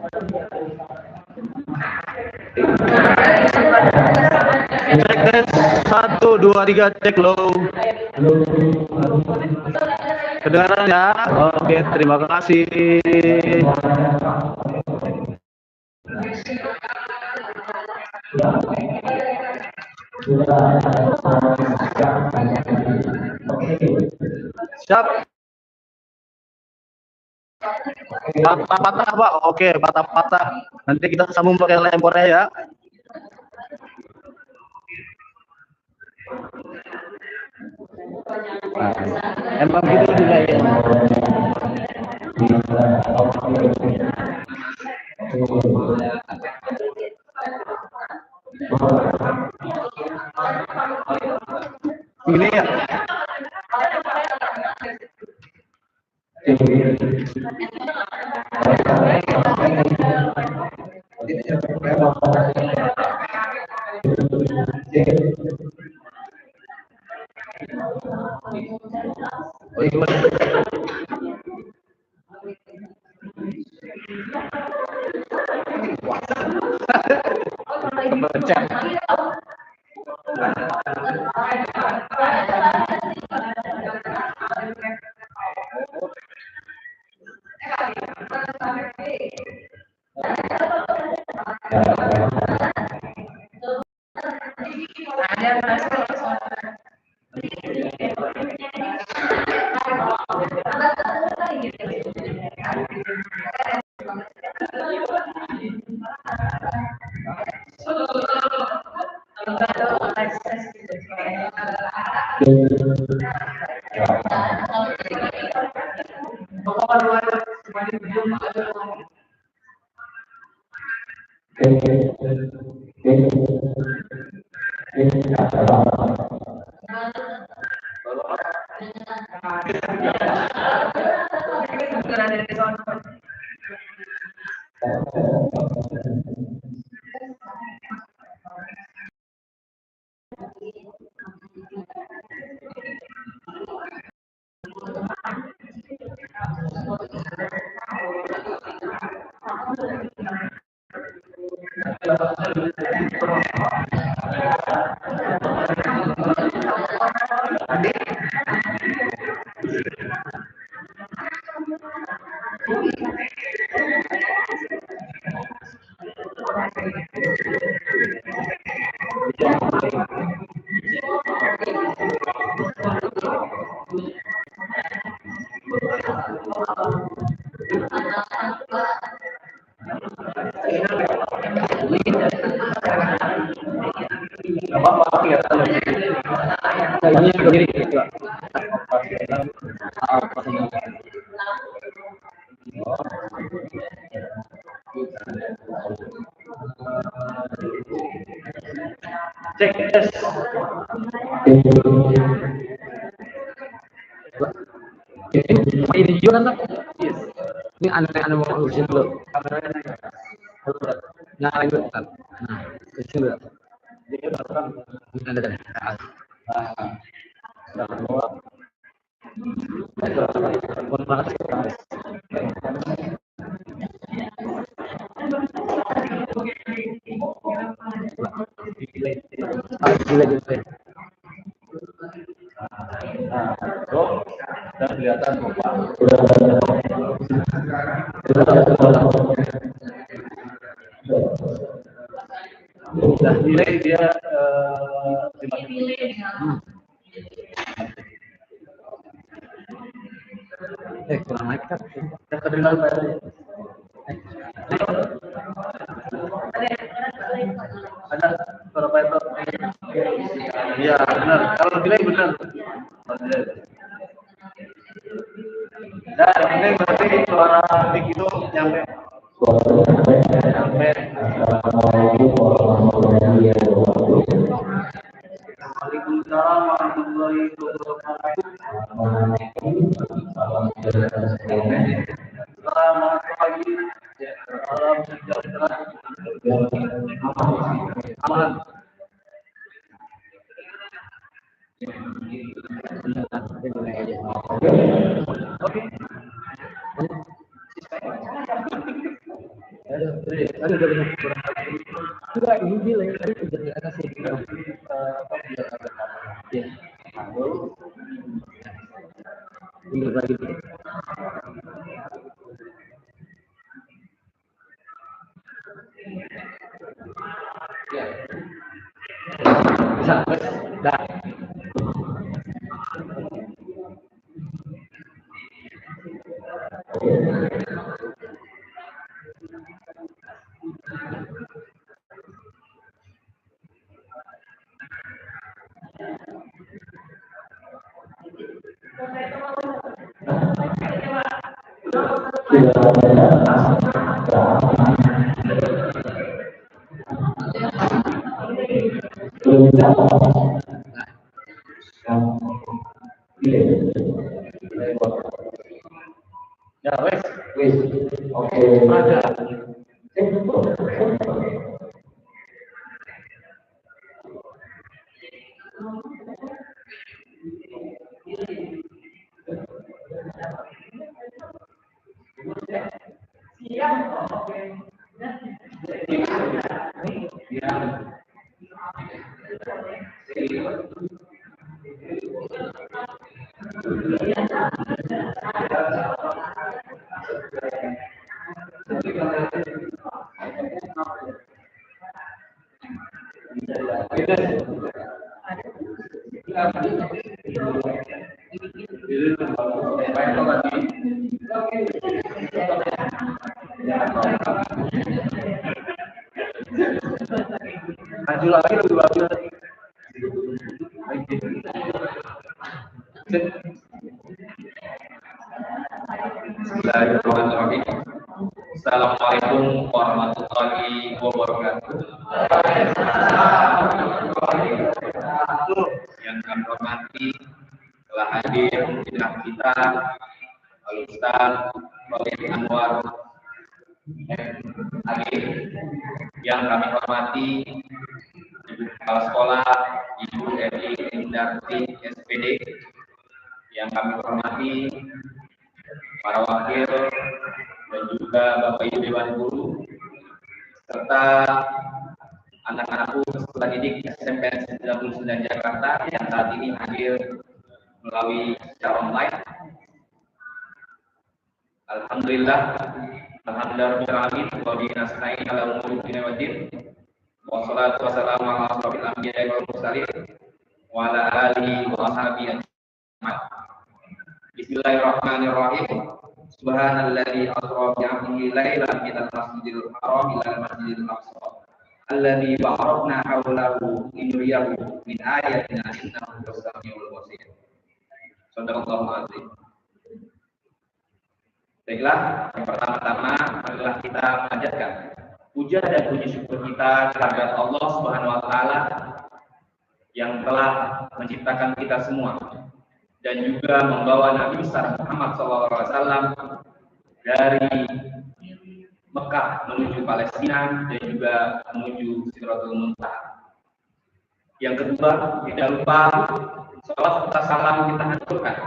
Cek tes 1 2 3 cek low. Kedengaran ya? Oke, terima kasih. Siap. Patah-patah apa? Oke, patah-patah. Nanti kita sambung pakai lempornya ya. Nah, emang gitu juga ya. Ini ya. Oh, iya. Cek tes. Ini juga kan? Ini aneh-aneh mau urusin dulu. Nah, lanjut. Nah, urusin dulu. Ada. Dan kelihatan nilai dia kurang naik kan? Terdengar ada berapa itu? Iya benar. Kalau nilai benar. Dan ini berarti suara mic itu nyampe. Nyampe. Waalaikumsalam warahmatullahi wabarakatuh. Selamat pagi. Salam sejahtera. Aman. Oke. Enggak, ini dia yang tadi udah di atas ini. Ya. Ini lagi. Ya. Bisa, dah. Ya, wes. Oke. Ada. Maju lagi lebih bagus. Bismillahirrahmanirrahim. Assalamualaikum warahmatullahi wabarakatuh. Yang kami hormati telah hadir di tengah kita Al-Ustaz Wali Anwar Agil. Yang kami hormati Ibu Kepala Sekolah Ibu Edi Indarti SPD. Yang kami hormati para wakil dan juga Bapak Ibu Dewan Guru serta anak-anakku peserta didik SMPN 99 Jakarta yang saat ini hadir melalui secara online. Alhamdulillah wa bihi nasta'in ala umuri dunya waddin. Wassalatu wassalamu ala asrofil anbiya'i wal mursalin wa ala alihi wa ashabihi ajma'in. Bismillahirrahmanirrahim. Subhanalladzi asra bi 'abdihi lailan minal masjidil haram ila masjidil aqsa alladzi barakna haulahu linuriyahu min ayatina innahu as-sami'ul basir. Sadaqallahu azim. Baiklah, yang pertama-tama adalah kita mengajarkan puja dan puji syukur kita kepada Allah Subhanahu wa taala yang telah menciptakan kita semua dan juga membawa Nabi besar Muhammad SAW dari Mekah menuju Palestina dan juga menuju Sidratul Muntaha. Yang kedua, tidak lupa salawat serta salam kita haturkan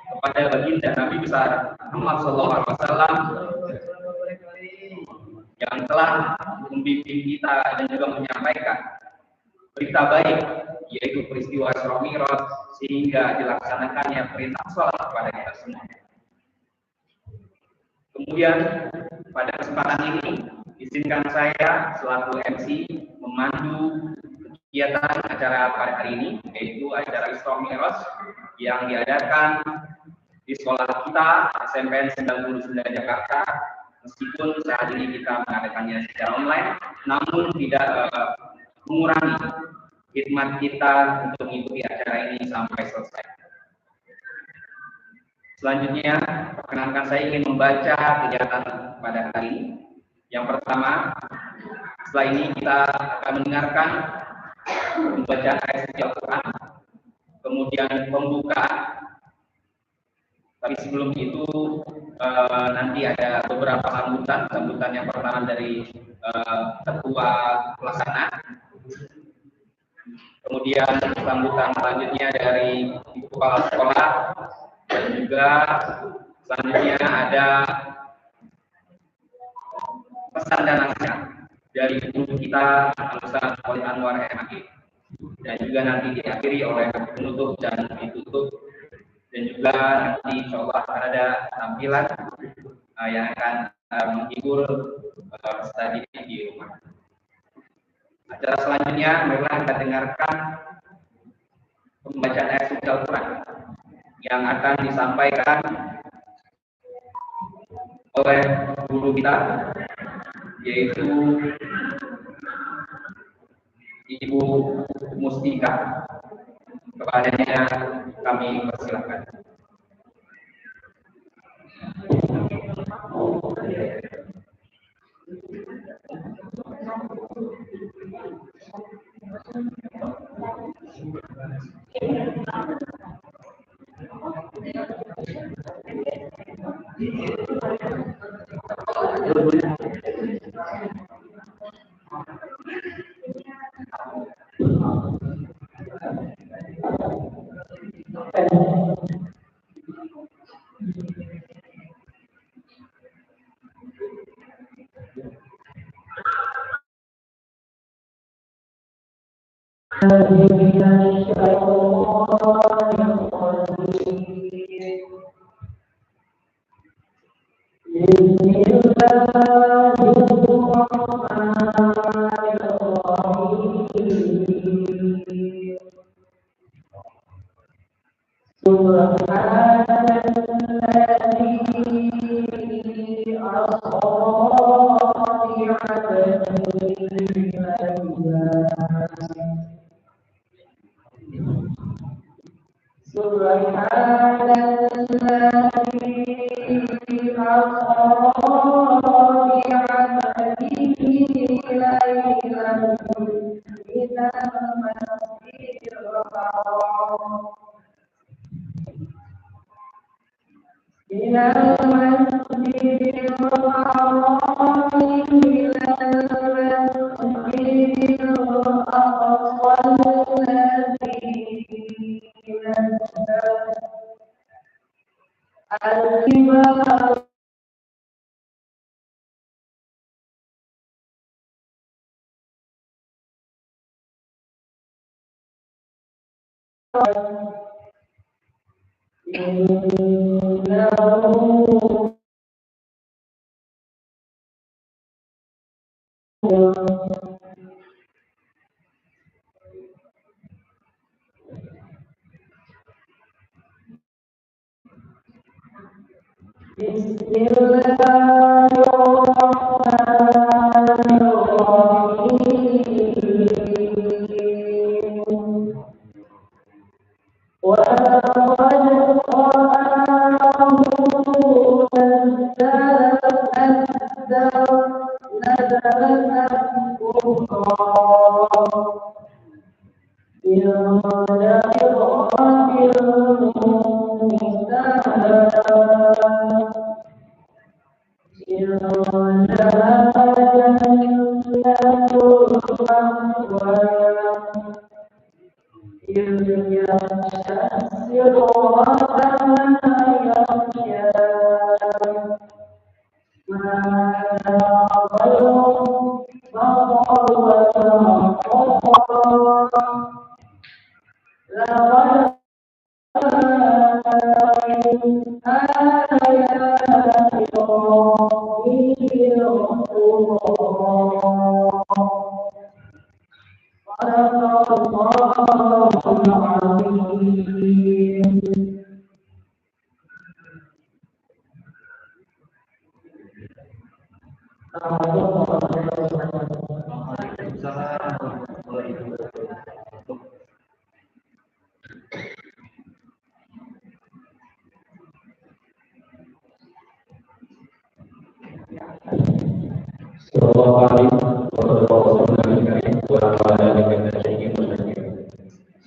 kepada baginda Nabi besar Muhammad SAW yang telah membimbing kita dan juga menyampaikan berita baik, yaitu peristiwa Isra Mi'raj, sehingga dilaksanakannya perintah sholat kepada kita semua. Kemudian pada kesempatan ini izinkan saya selaku MC memandu kegiatan acara pada hari ini, yaitu acara Isra Mi'raj yang diadakan di sekolah kita SMPN 99 Jakarta. Meskipun saat ini kita mengadakannya secara online, namun tidak mengurangi khidmat kita untuk mengikuti acara ini sampai selesai. Selanjutnya, perkenankan saya ingin membaca kegiatan pada hari ini. Yang pertama, setelah ini kita akan mendengarkan pembacaan ayat suci Al-Quran, kemudian pembukaan. Tapi sebelum itu nanti ada beberapa sambutan yang pertama dari ketua pelaksana, kemudian sambutan selanjutnya dari kepala sekolah, dan juga selanjutnya ada pesan dan nasihat dari guru kita Ustaz Wali Anwar MAG, dan juga nanti diakhiri oleh penutup dan ditutup, dan juga nanti insya Allah akan ada tampilan yang akan menghibur peserta didik di rumah. Acara selanjutnya marilah kita dengarkan pembacaan ayat suci Al-Quran yang akan disampaikan oleh guru kita, yaitu Ibu Mustika. Kepadanya kami persilahkan.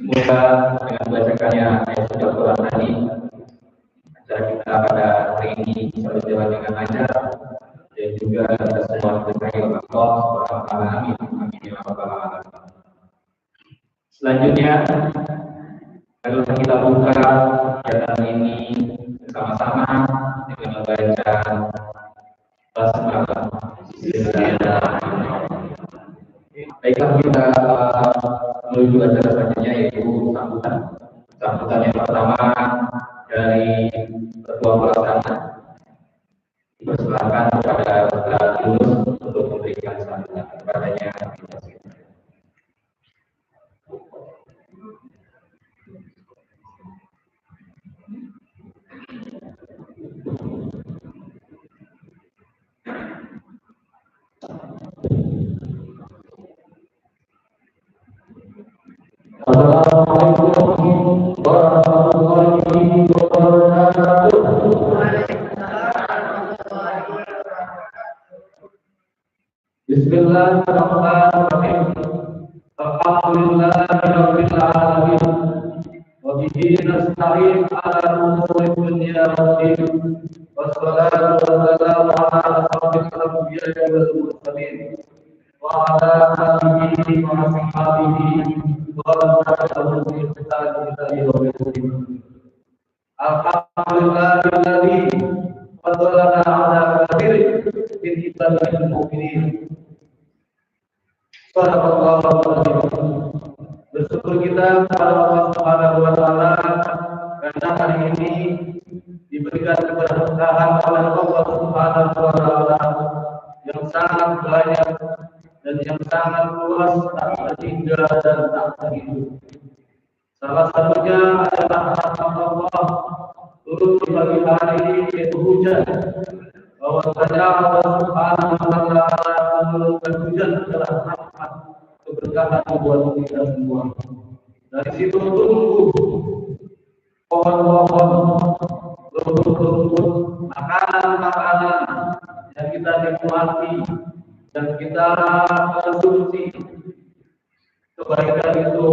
Semoga dengan bacakannya ayat suci Al-Quran tadi, acara kita pada hari ini bisa berjalan dengan lancar, dan juga kita semua diberkahi oleh Allah Subhanahu wa taala. Amin. Amin ya rabbal alamin. Selanjutnya, marilah kita buka kegiatan ini bersama-sama dengan membaca basmalah. Bismillahirrahmanirrahim. kita menuju acara selanjutnya yaitu sambutan. Sambutan yang pertama dari Ketua Pelaksana. Dipersilakan kepada Saudara Yunus untuk memberikan sambutan kepadanya. Assalamualaikum warahmatullahi wabarakatuh. Bismillahirrahmanirrahim. Alhamdulillahirabbil alamin. Wa bihi nasta'in 'ala umuri dunya waddin. Wassalatu wassalamu 'ala asyrofil anbiya'i wal mursalin. Wa 'ala alihi wa ashabihi wa man tabi'ahum bi ihsan ila yaumil din. Alhamdulillahilladzi fadlana 'ala katsirin min ibadil mu'minin. Bersyukur kita kepada Allah Subhanahu wa taala karena hari ini diberikan keberkahan oleh Allah Subhanahu wa taala yang sangat banyak dan yang sangat luas, tak terhingga dan tak terhitung. Salah satunya adalah rahmat Allah turun di pagi hari yaitu hujan. Bahwasanya Allah Subhanahu wa taala menurunkan hujan adalah rahmat keberkahan buat kita semua. Dari situ tumbuh pohon-pohon, rumput-rumput, makanan-makanan yang kita nikmati dan kita konsumsi. Kebaikan itu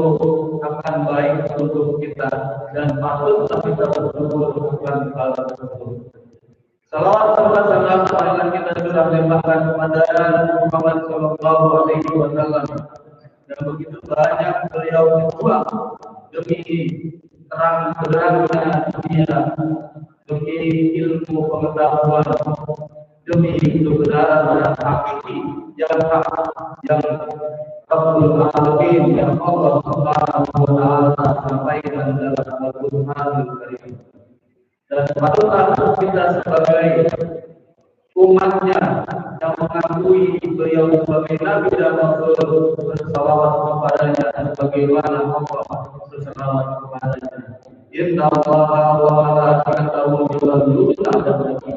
akan baik untuk kita dan patutlah kita bersyukur akan hal tersebut. Salawat serta salam marilah kita sudah limpahkan kepada Nabi Muhammad sallallahu alaihi wasallam. Dan begitu banyak beliau berjuang demi terang benderangnya dunia, demi ilmu pengetahuan, demi kebenaran dan hakiki yang hak, yang Rabbul Alamin, yang Allah Subhanahu wa taala sampaikan dalam Al-Qur'anul Karim. Dan patutlah kita sebagai umatnya yang mengakui beliau sebagai Nabi dan Rasul bersalawat kepadanya sebagaimana Allah bersalawat kepadanya. Inna Allaha wa malaikatahu yusalluna 'alan nabi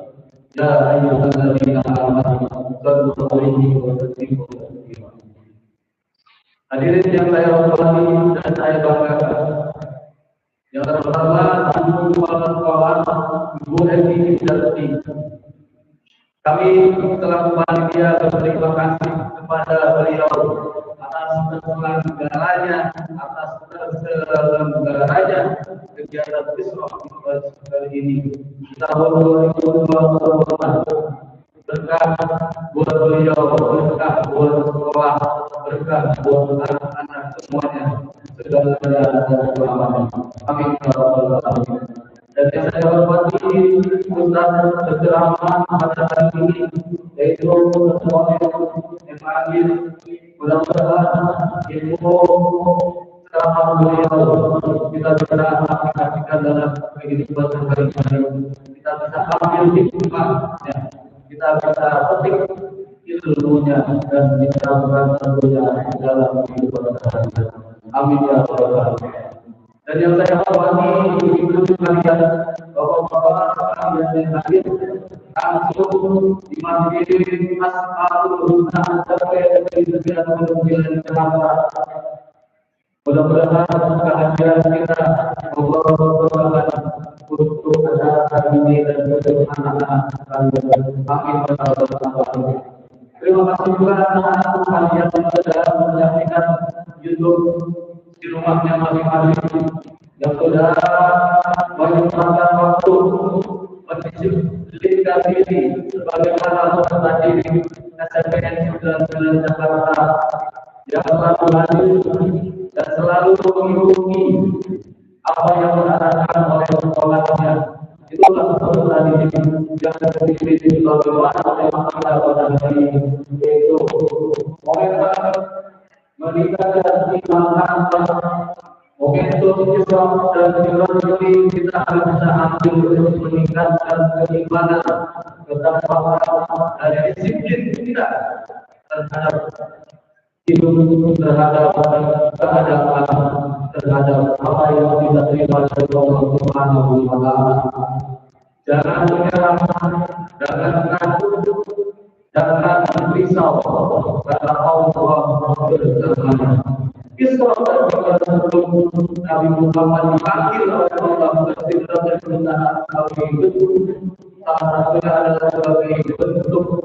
ya ayyuhalladzina amanu sallu 'alaihi wa sallimu taslima. Hadirin yang saya hormati dan saya banggakan, yang pertama, Ibu Kepala Sekolah, Ibu Edi Widati. Kami telah panitia berterima kasih kepada beliau atas terselenggaranya, kegiatan Isra' kali ini tahun 2024. Berkah buat beliau, berkah buat sekolah, berkah buat anak-anak semuanya, segala-galanya dan selamanya. Amin ya rabbal alamin. Dan yang saya hormati Ustaz berceramah pada hari ini yaitu Ketua yang hadir. Mudah-mudahan ilmu ceramah beliau kita bisa aplikasikan dalam kehidupan sehari-hari. Kita bisa ambil hikmah, kita bisa petik ilmunya dan diterapkan tentunya dalam kehidupan sehari-hari. Amin ya rabbal alamin. Dan yang saya hormati ibu-ibu sekalian, bapak-bapak yang hadir langsung di Masjid Asmaul Husna sampai dari sekian pembimbingan Jakarta. Mudah-mudahan kehadiran kita Allah berkata untuk acara hari ini dan untuk anak-anak kalian. Amin ya rabbal alamin. Terima kasih juga anak-anak kalian yang sudah menyaksikan YouTube di rumahnya masing-masing, yang sudah menyempatkan waktu mendisiplinkan diri sebagaimana peserta didik SMPN 99 Jakarta yang selalu hadir dan selalu mengikuti apa yang diarahkan oleh sekolahnya. Itulah peserta didik yang terdiri sebagaimana tema kita pada hari ini, yaitu komentar meningkatkan iman momentum Islam dan Iman ini kita harus bisa ambil untuk meningkatkan keimanan, ketakwaan dan disiplin kita terhadap hidup, terhadap keadaan, terhadap apa yang kita terima dari Allah Subhanahu wa Ta'ala. Jangan menyerah, jangan takut, jangan risau, karena Allah bersama. Kisah dan sebelum Nabi Muhammad dipanggil oleh Allah bercerita dan permintaan kami itu salah satunya adalah sebagai bentuk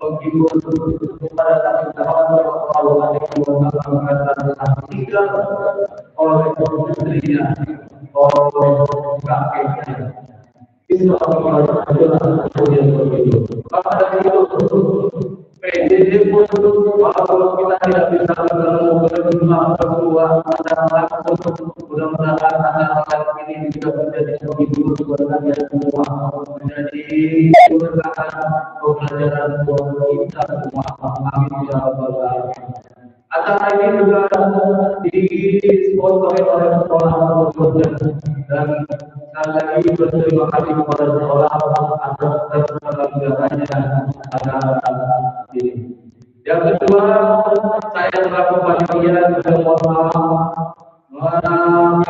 penghibur kepada Nabi Muhammad SAW tidak oleh istrinya, oleh kakeknya. Kisah adalah yang begitu. Pada itu PJJ pun kalau kita tidak bisa bertemu berdua secara langsung, mudah-mudahan anak-anak ini bisa menjadi penghibur buat kalian semua, menjadi keberkahan pembelajaran buat kita semua. Amin ya rabbal alamin. Acara ini juga disponsori oleh sekolah dan sekali lagi berterima kasih kepada sekolah atas penyelenggaranya acara ini. Yang kedua, saya selaku panitia juga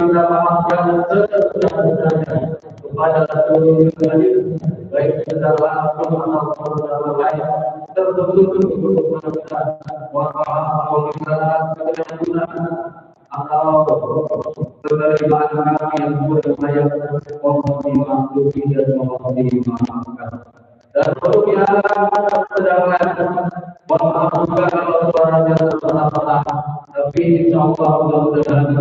minta maaf yang sebesar-besarnya kepada seluruh hadir, baik secara langsung ataupun secara lain, tertentu untuk mengucapkan mohon maaf apabila kebenaran atau penerimaan kami yang kurang layak mohon dimaklumi dan mohon dimaafkan. Dan sebelumnya sedangkan mohon maaf juga kalau suaranya tersalah, tapi insya Allah mudah-mudahan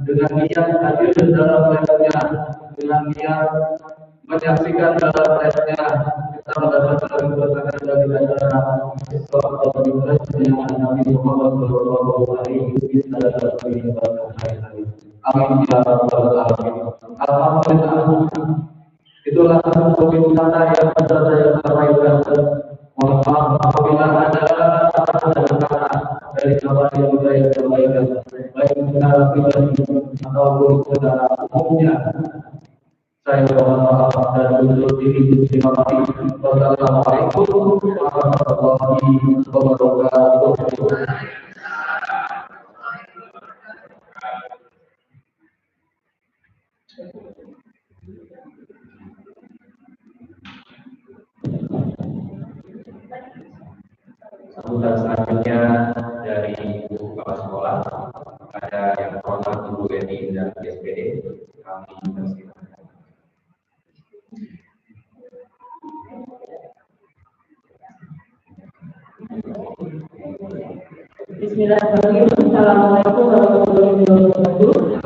dengan niat hadir dalam lesnya, dengan niat menyaksikan dalam lesnya, kita mendapatkan keberkahan dari acara Islam dan lesnya Nabi Muhammad SAW. Amin ya rabbal alamin. Alhamdulillah. Itulah pembicara yang bisa saya sampaikan. Mohon maaf apabila ada kata dari apa yang saya sampaikan, baik secara pribadi ataupun secara umumnya. Saya mohon maaf dan undur diri. Terima kasih. Wassalamualaikum warahmatullahi wabarakatuh. Sambutan selanjutnya dari Ibu Kepala Sekolah, ada yang terhormat Ibu Eni dan SPD, kami persilakan. Bismillahirrahmanirrahim. Assalamualaikum warahmatullahi wabarakatuh.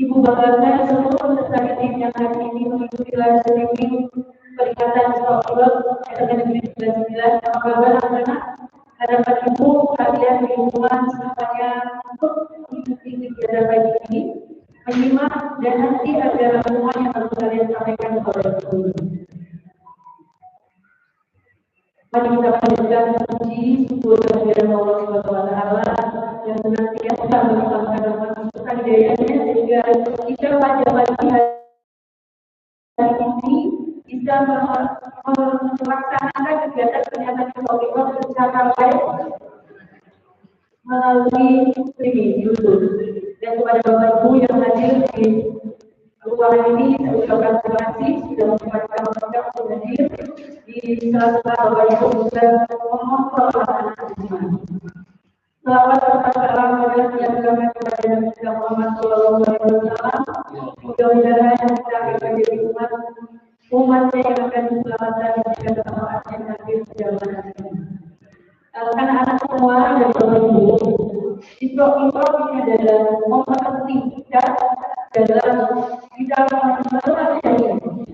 Ibu bapak saya seluruh peserta didik yang hari ini mengikuti live streaming peringatan Islam SMK Negeri 99. Apa kabar anak-anak? Harapan ibu kalian di lingkungan semuanya untuk mengikuti kegiatan pagi ini, menyimak dan nanti ada semua yang harus kalian sampaikan kepada guru. Mari kita panjatkan puji syukur kehadiran Allah Subhanahu wa Ta'ala yang senantiasa melimpahkan rahmat serta hidayahnya sehingga kita pada pagi hari ini bisa melaksanakan kegiatan peringatan Islam secara live melalui streaming YouTube. Dan kepada Bapak Ibu yang hadir di ruangan ini, saya ucapkan terima kasih sudah menyempatkan waktu untuk hadir di sela-sela Bapak Ibu dan mengontrol anak-anak di sini. Selawat serta salam yang dilakukan kepada Nabi Muhammad SAW. Mudah-mudahan kita akan menjadi umatnya yang akan diselamatkan jika kesempatannya hadir di zaman ini. Anak-anak semua dari Bapak Ibu, Islam ini adalah momen penting dalam mengenal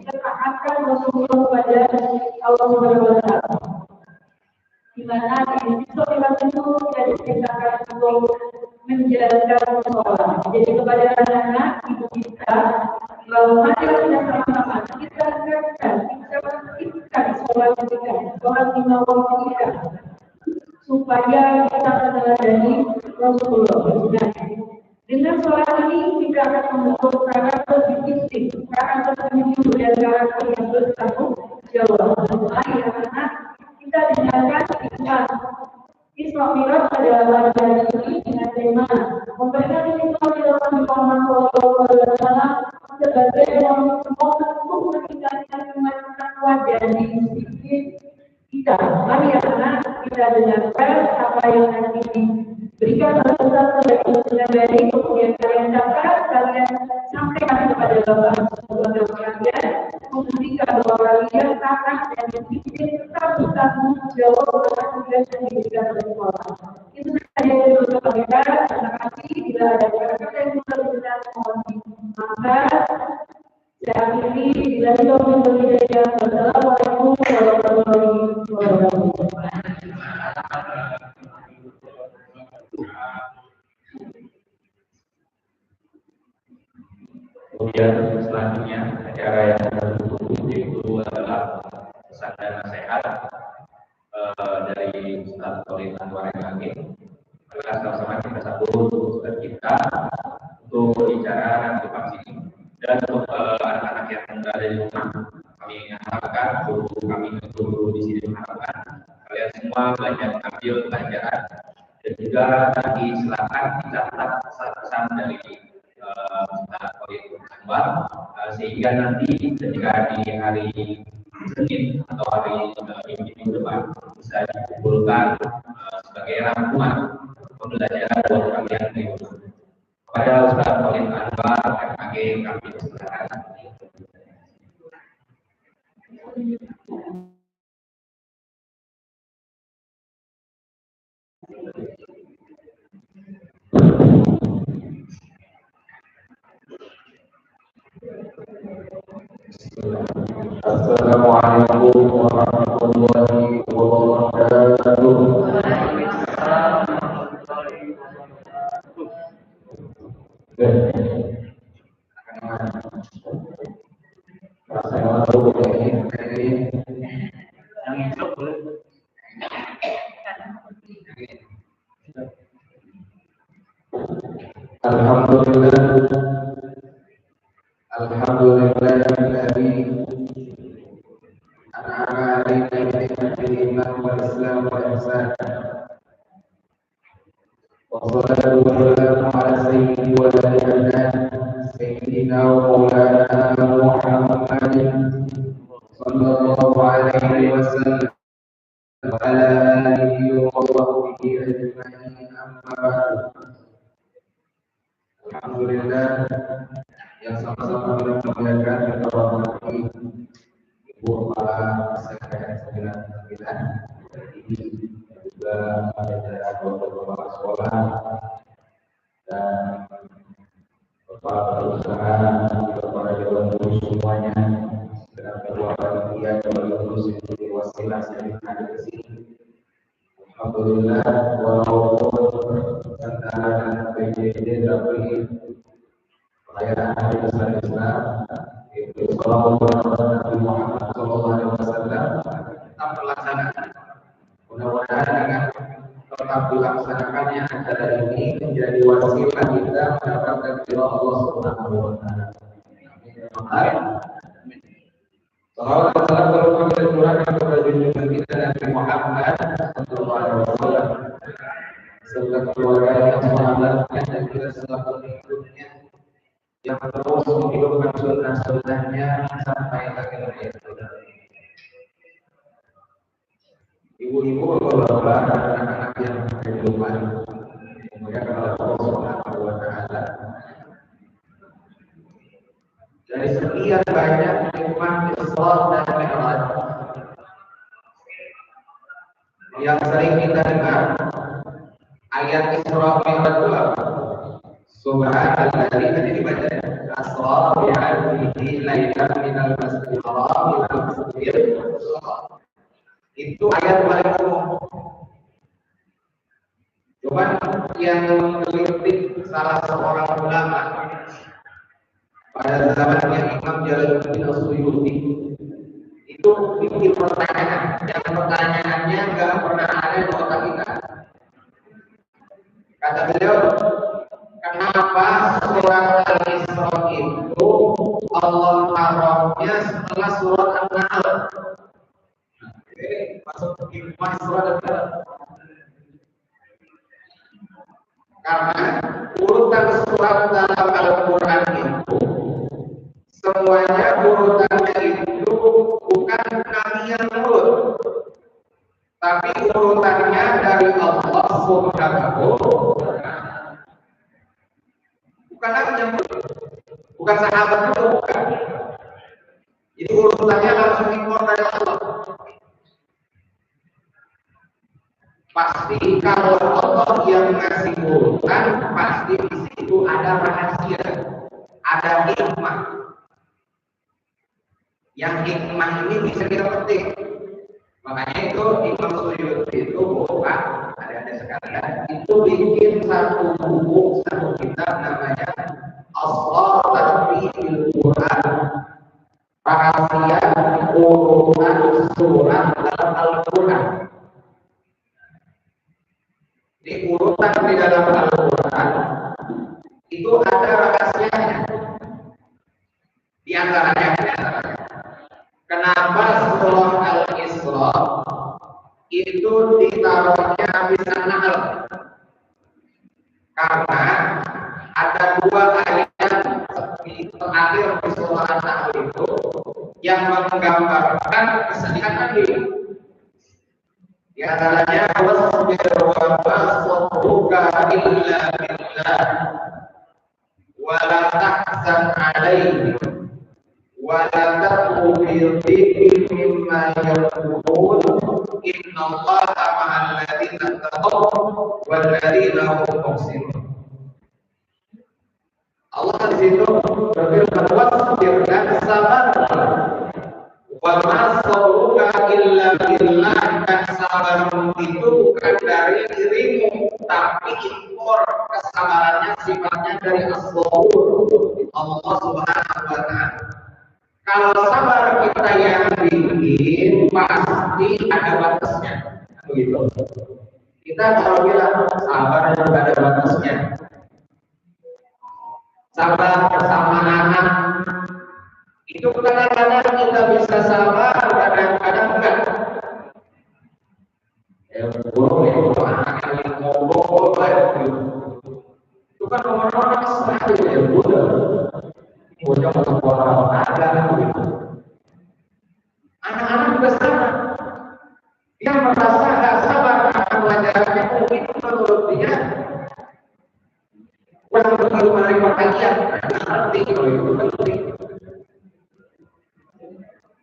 ketaatan Rasulullah kepada Allah Subhanahu wa Ta'ala. Di mana Islam itu tidak diceritakan untuk menjalankan sholat. Jadi kepada anak-anak ibu kita, bahwa marilah kita sama-sama kita aktifkan sholat kita, sholat lima waktu kita, supaya kita meneladani Rasulullah. Nah, dengan sholat ini kita akan membentuk karakter disiplin, karakter penunjuk dan karakter yang bertanggung jawab. Mari anak-anak kita dengarkan Isra Mi'raj pada hari ini dengan tema memperingati Isra Mi'raj Muhammad SAW sebagai momentum meningkatkan kemajuan dan disiplin kita. Mari anak kita dengarkan apa yang nanti diberikan oleh Ustaz dari kemudian kalian dapat kalian sampaikan kepada bapak kalian membuktikan bahwa kalian taat dan disiplin tetap bertanggung jawab atas tugas yang diberikan oleh sekolah. Itu saja yang bisa kita. Terima kasih. Bila ada kata yang bisa mohon dimaafkan. Saya akhiri bila hidup berbeda. Wassalamualaikum warahmatullahi wabarakatuh. Kemudian selanjutnya acara yang berikut yaitu adalah pesan dan nasihat dari Ustaz Khalid Anwar MAG. Maka sama-sama kita sambut Ustaz kita untuk berbicara tentang sini. Dan untuk anak-anak yang berada di rumah, kami harapkan kami untuk di sini mengharapkan kalian semua belajar ambil pelajaran dan juga nanti silakan dicatat pesan-pesan dari Ustaz Khalid Anwar sehingga nanti ketika di hari Senin atau hari Minggu depan bisa dikumpulkan sebagai rangkuman pembelajaran buat kalian di rumah. Kepada Ustaz Khalid Anwar MAG kami silakan. Assalamualaikum warahmatullahi wabarakatuh. Alhamdulillahilladzi an'ama 'alaina bi ni'matil iman wal islam wal ihsan. Wassalatu wassalamu ala sayyidi waladil sayyidina wa maulana Muhammadin sallallahu alaihi wasallam wa ala alihi wa sahbihi ajma'in, amma ba'du. Alhamdulillah yang sama-sama kita muliakan dan hormati Ibu Kepala Sekretariat 99 ini juga jajaran Bapak sekolah dan Bapak berusaha juga para dewan guru semuanya dan kedua panitia dewan guru sebagai wasilah dari hadir ke sini. Alhamdulillah walaupun antara PJJ tapi perayaan Hari Besar Islam itu Sallallahu Alaihi Wasallam tetap terlaksana. Mudah-mudahan dengan tetap dilaksanakannya acara ini menjadi wasilah kita mendapatkan ridha Allah Subhanahu wa taala. Amin. Salawat dan salam terutama kita curahkan kepada junjungan kita Nabi Muhammad sallallahu alaihi wasallam serta keluarganya, sahabatnya dan juga seluruh pengikutnya yang terus menghidupkan sunnah-sunnahnya sampai akhir hayat. Ibu-ibu, bapak-bapak, anak-anak yang ada di rumah, dimuliakan oleh Allah Subhanahu wa taala. Dari sekian banyak nikmat Isra dan Mi'raj yang sering kita dengar, ayat Isra Mi'raj itu apa? Subhanalladzi tadi dibaca Asra bi 'abdihi lailan minal masjidil haram ila masjidil aqsa. Itu ayat paling umum. Cuman yang mengkritik salah seorang ulama pada zamannya Imam Jalaluddin As-Suyuti itu bikin pertanyaan yang pertanyaannya nggak pernah ada di otak kita. Kata beliau, kenapa surat Al-Isra itu Allah taruhnya setelah surat An-Nahl? Ini masuk hikmah surat An-Nahl. Karena urutan surat dalam Al-Quran itu semuanya urutannya itu bukan kalian urut, tapi urutannya dari Allah Subhanahu. Bukan lagi yang bukan sahabat itu, bukan. Jadi urutannya langsung impor dari Allah. Pasti kalau Allah yang ngasih urutan, pasti di situ ada rahasia, ada hikmah. Yang hikmah ini bisa kita petik. Makanya itu Imam Suyuti itu bukan ada sekalian itu bikin satu buku, satu kitab namanya Asrar Tartibul Quran, rahasia urutan surat dalam Al-Quran. Di urutan di dalam Al-Quran itu ada rahasianya. Di antaranya, kenapa surah Al-Isra itu ditaruhnya habis An-Nahl? Karena ada dua ayat di terakhir di surah An-Nahl itu yang menggambarkan kesedihan tadi. Di antaranya wasbir wa ma sabruka illa billah wa la tahzan 'alaihim wa la taku fi dhikri mimma yaqulun innallaha ma'al ladzina taqaw wal ladzina hum muhsinun. Allah di situ berfirman wasbir dan sabar wa ma sabruka illa billah, dan sabarmu itu bukan dari dirimu tapi impor kesabarannya sifatnya dari Allah Subhanahu wa ta'ala. Kalau sabar kita yang bikin pasti ada batasnya, begitu. Kita kalau bilang sabar juga ada batasnya. Sabar bersama anak itu kadang-kadang kita bisa sabar, kadang-kadang enggak. Anak yang ngomong itu kan orang-orang sekali ya, bocah orang ada gitu. Anak-anak juga sama. Dia merasa nggak sabar akan pelajarannya, mungkin menurut dia kurang begitu menerima kajian. Nanti kalau itu penting.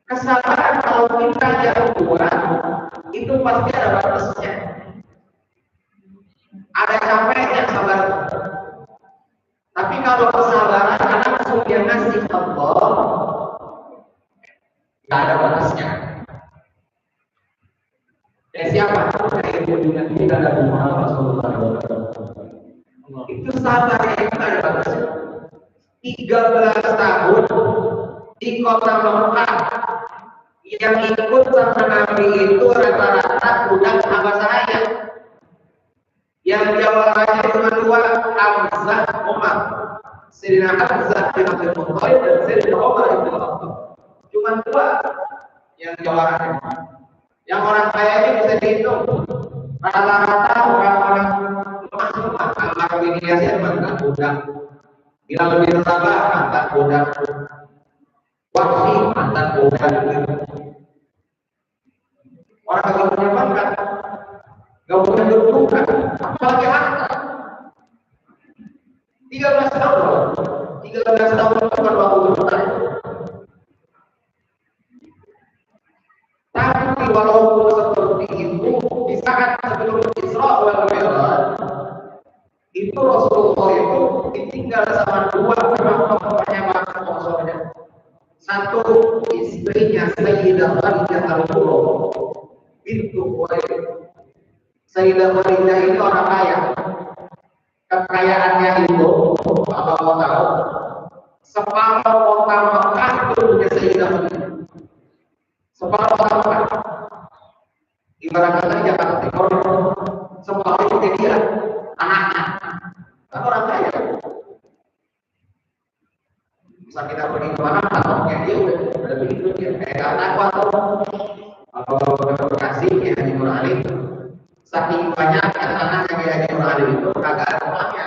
Kesabaran kalau kita yang buat itu pasti ada batasnya. Ada capeknya sabar. Tapi kalau kesabaran langsung dia ngasih Allah, nggak ada batasnya. Dan siapa? Kita ada Muhammad SAW. Itu sabar yang nggak ada batasnya. 13 tahun di kota Mekah yang ikut sama Nabi itu rata-rata budak sahabat saya. Yang jawabannya cuma dua, Hamzah, Umar. Sayyidina Hamzah bin Abdul Muttalib dan Sayyidina Umar bin Khattab. Cuma dua yang jawabannya. Yang orang kaya ini bisa dihitung. Rata-rata orang-orang lemah, Ammar bin Yasir mantan budak. Bila lebih sabar, mantan budak. Wahsy mantan budak. Orang kalau punya pangkat, gak punya kedudukan, apalagi harta. 13 tahun bukan waktu berputar. Tapi walaupun seperti itu, di saat sebelum Isra wal Mi'raj, itu Rasulullah itu ditinggal sama dua perempuannya maksudnya. Satu istrinya Sayyidah Khadijah al-Kubra bintu Khuwailid. Sayyidah Khadijah ini orang kaya. Kekayaannya itu, apa mau tahu? Separuh kota Mekah itu punya Sayyidah Khadijah. Separuh kota Mekah. Ibarat kata Jakarta Timur, separuh itu dia, anaknya. Kan orang kaya. Bisa kita pergi kemana, anaknya dia udah begitu dia. Kayak anak atau kasih ya Haji Nur Ali. Saking banyak anak yang Haji Nur Ali itu kagak ada rumahnya.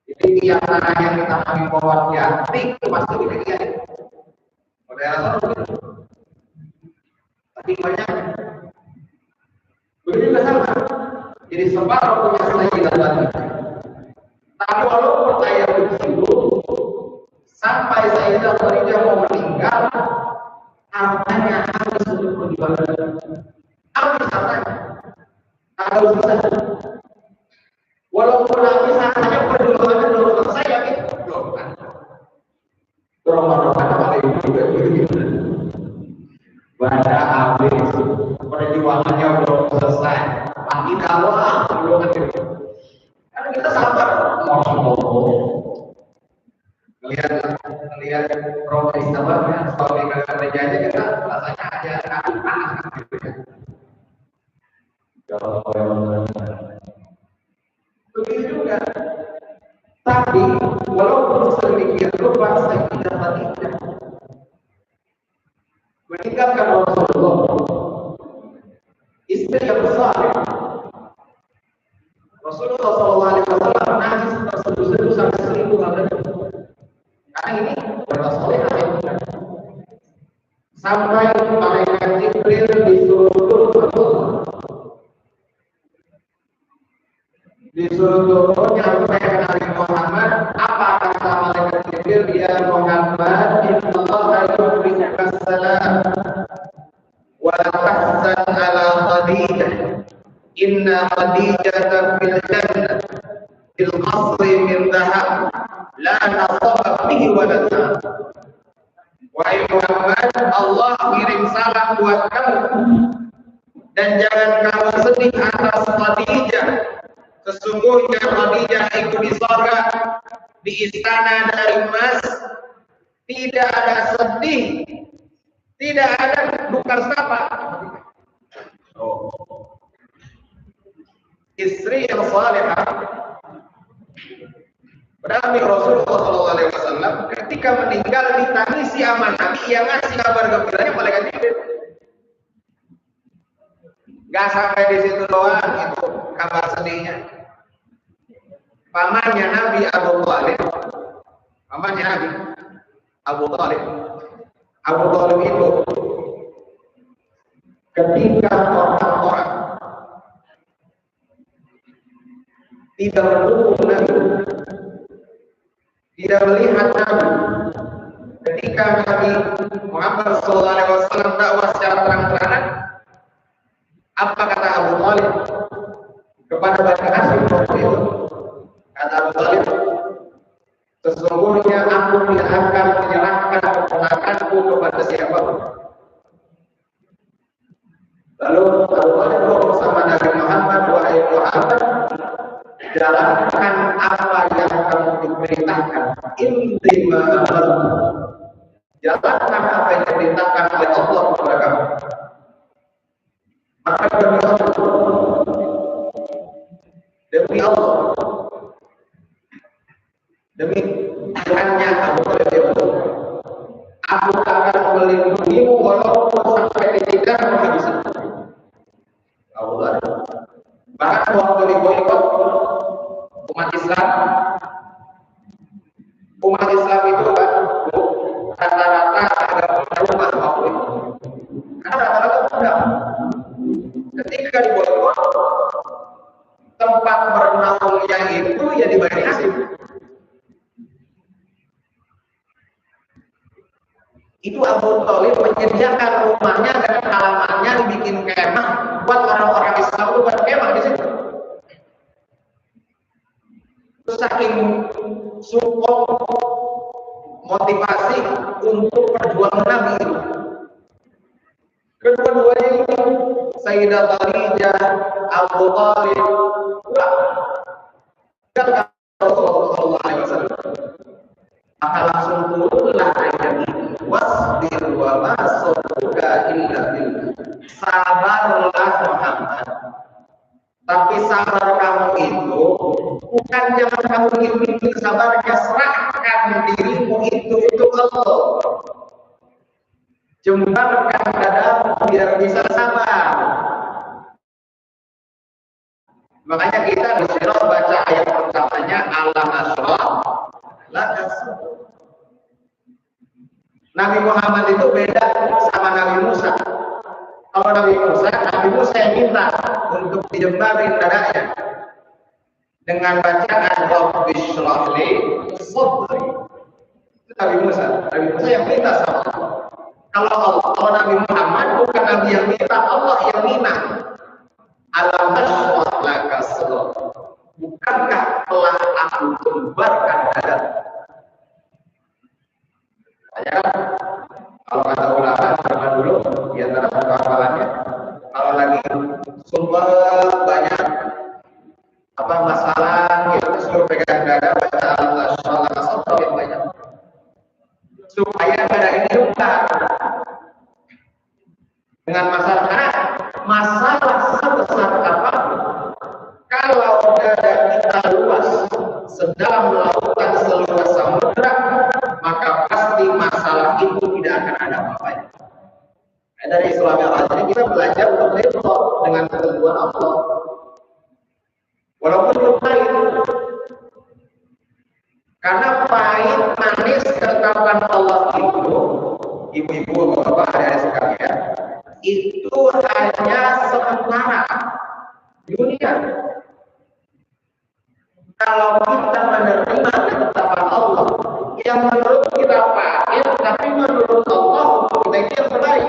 Jadi tiap tanah yang kita ambil pohon jati itu pasti kita lihat. Model begitu. Saking banyak. Begitu juga sama. Jadi separuh punya Sayyidah Khadijah. Tapi walaupun saya begitu, sampai Sayyidah Khadijah mau meninggal, hartanya habis untuk perjuangan. Habis hartanya. Kalau bisa, walaupun habis hartanya perjuangan belum selesai ya gitu. Belum kan paling juga begitu. Pada habis perjuangannya belum selesai. Lagi dakwah belum ada. Karena kita sabar, Masya Allah. Melihat Romo Islamnya, suami kerja aja kita rasanya aja kaki panas gitu ya. Begitu juga. Tapi walaupun sedemikian rupa Sayyidah Khadijah meninggalkan Rasulullah, istri yang besar. Rasulullah SAW nangis terseduh-seduh sampai 1000 kali. Karena ini bersoleh sampai malaikat Jibril disuruh turun nyampe Nabi Muhammad. Apa kata malaikat Jibril? Ya Muhammad, innallaha yu'tiika salam wa tahzan ala Khadijah. Inna Khadijah fil jannah bil qasri min dhahab la nasaba bihi wa la ta'ab. Wahai Muhammad, Allah kirim salam buat kamu dan jangan kamu sedih atas Khadijah. Sesungguhnya Khadijah itu di surga, di istana dari emas, tidak ada sedih, tidak ada dukar sapa. Istri yang salehah berarti Rasulullah SAW ketika meninggal ditangisi sama Nabi yang ngasih kabar gembiranya malaikat Jibril. Gak sampai di situ doang itu kabar sedihnya. Pamannya Nabi Abu Thalib, pamannya Nabi Abu Thalib itu ketika orang-orang tidak mendukung Nabi, tidak melihat Nabi, ketika Nabi Muhammad SAW dakwah secara terang-terangan, apa kata Abu Thalib kepada Bani Hashim waktu itu? Kata Abu Thalib, sesungguhnya aku tidak akan menyerahkan keponakanku kepada siapapun. Lalu Abu Thalib ngomong sama Nabi Muhammad, wahai Muhammad, jalankan apa yang kamu diperintahkan. Intima jalankan apa yang diperintahkan oleh Allah kepada kamu. Maka demi Allah, demi Tuhannya Abu Thalib, aku akan melindungimu walaupun sampai tidak menghabiskan. Abu Thalib. Bahkan waktu diboikot umat Islam itu kan rata-rata agak punya rumah waktu itu. Karena rata-rata mudah. Ketika diboikot, tempat bernaungnya itu ya di Bani Hashim. Itu Abu Thalib menyediakan rumahnya dan halamannya dibikin kemah buat orang-orang Islam itu buat kemah di situ. Terus saking support motivasi untuk perjuangan Nabi itu. Kedua-duanya ini Sayyidah Khadijah Abu Thalib pulang. Dan Rasulullah SAW, maka langsung turunlah ayat ini. Wasbir wa ma sabruka illa billah. Sabarlah Muhammad. Tapi sabar kamu itu bukan jangan kamu bikin sabarnya, serahkan dirimu itu Allah. Jembatkan dadamu biar bisa sabar. Makanya kita di surah baca ayat pertamanya alam nasrah laka sadrak. Nabi Muhammad itu beda sama Nabi Musa. Kalau Nabi Musa yang minta untuk dijembarin dadanya dengan bacaan Rabbi shrah li sadri. Itu Nabi Musa yang minta sama Allah. Kalau Nabi Muhammad bukan Nabi yang minta, Allah yang minta. Alam nashrah laka sadrak. Bukankah telah aku jembarkan dadamu? Ya, kalau kata ulama zaman dulu di antara hafalannya, kalau lagi sumber banyak masalah, kita suruh pegang dada baca Allah Subhanahu wa taala yang banyak supaya dada ini luka dengan masalah sebesar apa, kalau dada kita luas sedalam lautan seluas samudra, maka pasti masalah itu tidak akan ada apa-apanya. Dari Islam yang ini kita belajar untuk ridho dengan ketentuan Allah. Walaupun itu pahit, karena pahit manis ketetapan Allah itu, ibu-ibu, bapak, adik-adik sekalian, itu hanya sementara dunia. Kalau kita menerima ketetapan Allah yang menurut kita pahit, tapi menurut Allah untuk kita itu yang terbaik,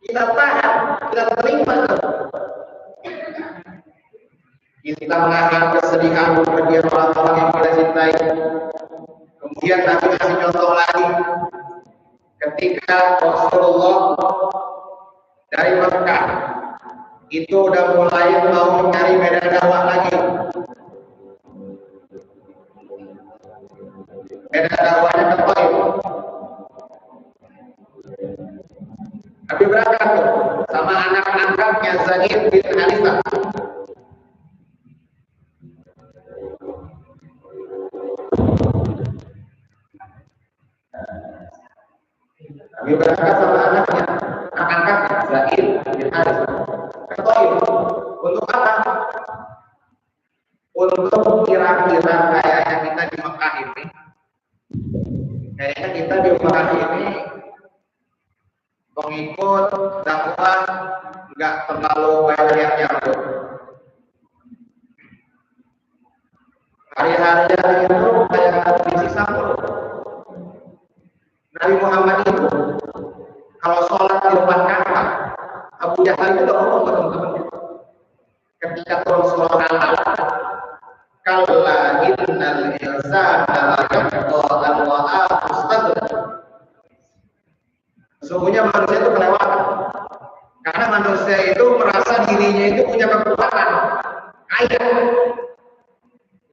kita tahan, kita terima. Kita menahan kesedihan kepergian orang-orang yang kita cintai. Kemudian Nabi kasih contoh lagi, ketika Rasulullah dari Mekah itu udah mulai mau mencari medan dakwah lagi. Medan dakwahnya ke Taif. Nabi berangkat tuh sama anak-anaknya Zaid bin Harithah. Nabi berangkat sama anak-anaknya Zaid bin Harithah ke Taif. Untuk apa? Untuk kira-kira kayaknya kita di Mekah ini, pengikut dakwah nggak terlalu banyak yang tuh. Hari-hari itu kayak disiksa mulu. Nabi Muhammad itu kalau sholat di depan Ka'bah, Abu Jahal itu udah ngomong ke teman-teman ketika turun surah Al-Alaq, kalla innal insana la yaqda an wa'a mustaqbal. Sesungguhnya manusia itu kelewatan, karena manusia itu merasa dirinya itu punya kekuatan, kaya,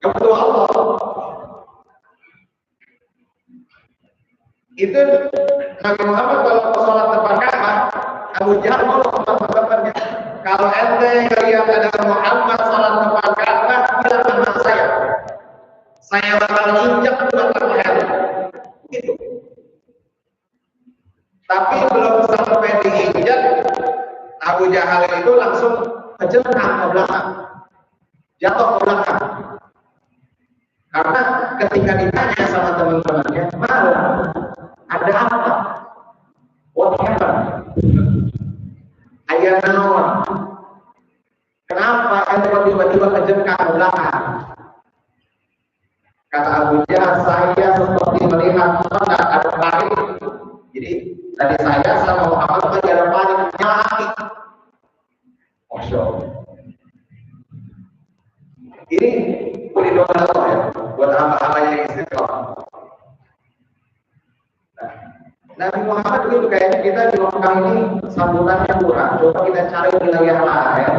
kebetulan Allah. Itu Nabi Muhammad kalau sholat depan Ka'bah, Abu Jahal ngomong sama teman-temannya, kalau ente lihat ada Muhammad sholat depan Ka'bah, bilang sama saya bakal injak batang leher. Gitu. Tapi belum sampai diinjak, Abu Jahal itu langsung kejengkang ke belakang, jatuh ke belakang. Karena ketika ditanya sama teman-temannya, ada apa? What happened? Ayat naon? Kenapa ente tiba-tiba kejengkang ke belakang? Kata Abu Jahal, saya seperti melihat mana ada panik. Jadi tadi saya sama Muhammad lagi ada panik, nyala api. Masya Allah. Ini perlindungan Allah ya, buat hamba-hamba yang istiqomah. Nah, Nabi Muhammad begitu, kayaknya kita di Mekah ini sambutannya kurang. Coba kita cari wilayah lain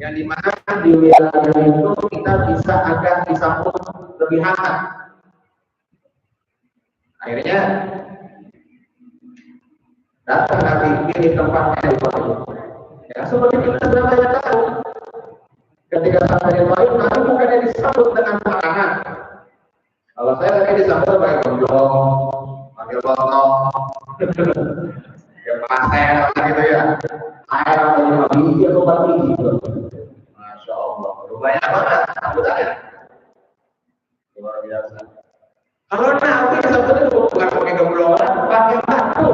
yang dimana di wilayah itu kita bisa agak disambut lebih hangat. Akhirnya datang Nabi ini tempatnya di Taif. Ya, seperti kita sudah banyak tahu. Ketika sampai di Taif, Nabi bukannya disambut dengan makanan. Kalau saya tadi disambut pakai gondong, pakai botol, ya pasir gitu ya, air atau 5 biji atau 4 biji gitu. Masya Allah, banyak banget sambutannya. Luar biasa. Kalau Nabi disambut itu bukan pakai gemblongan, pakai batu.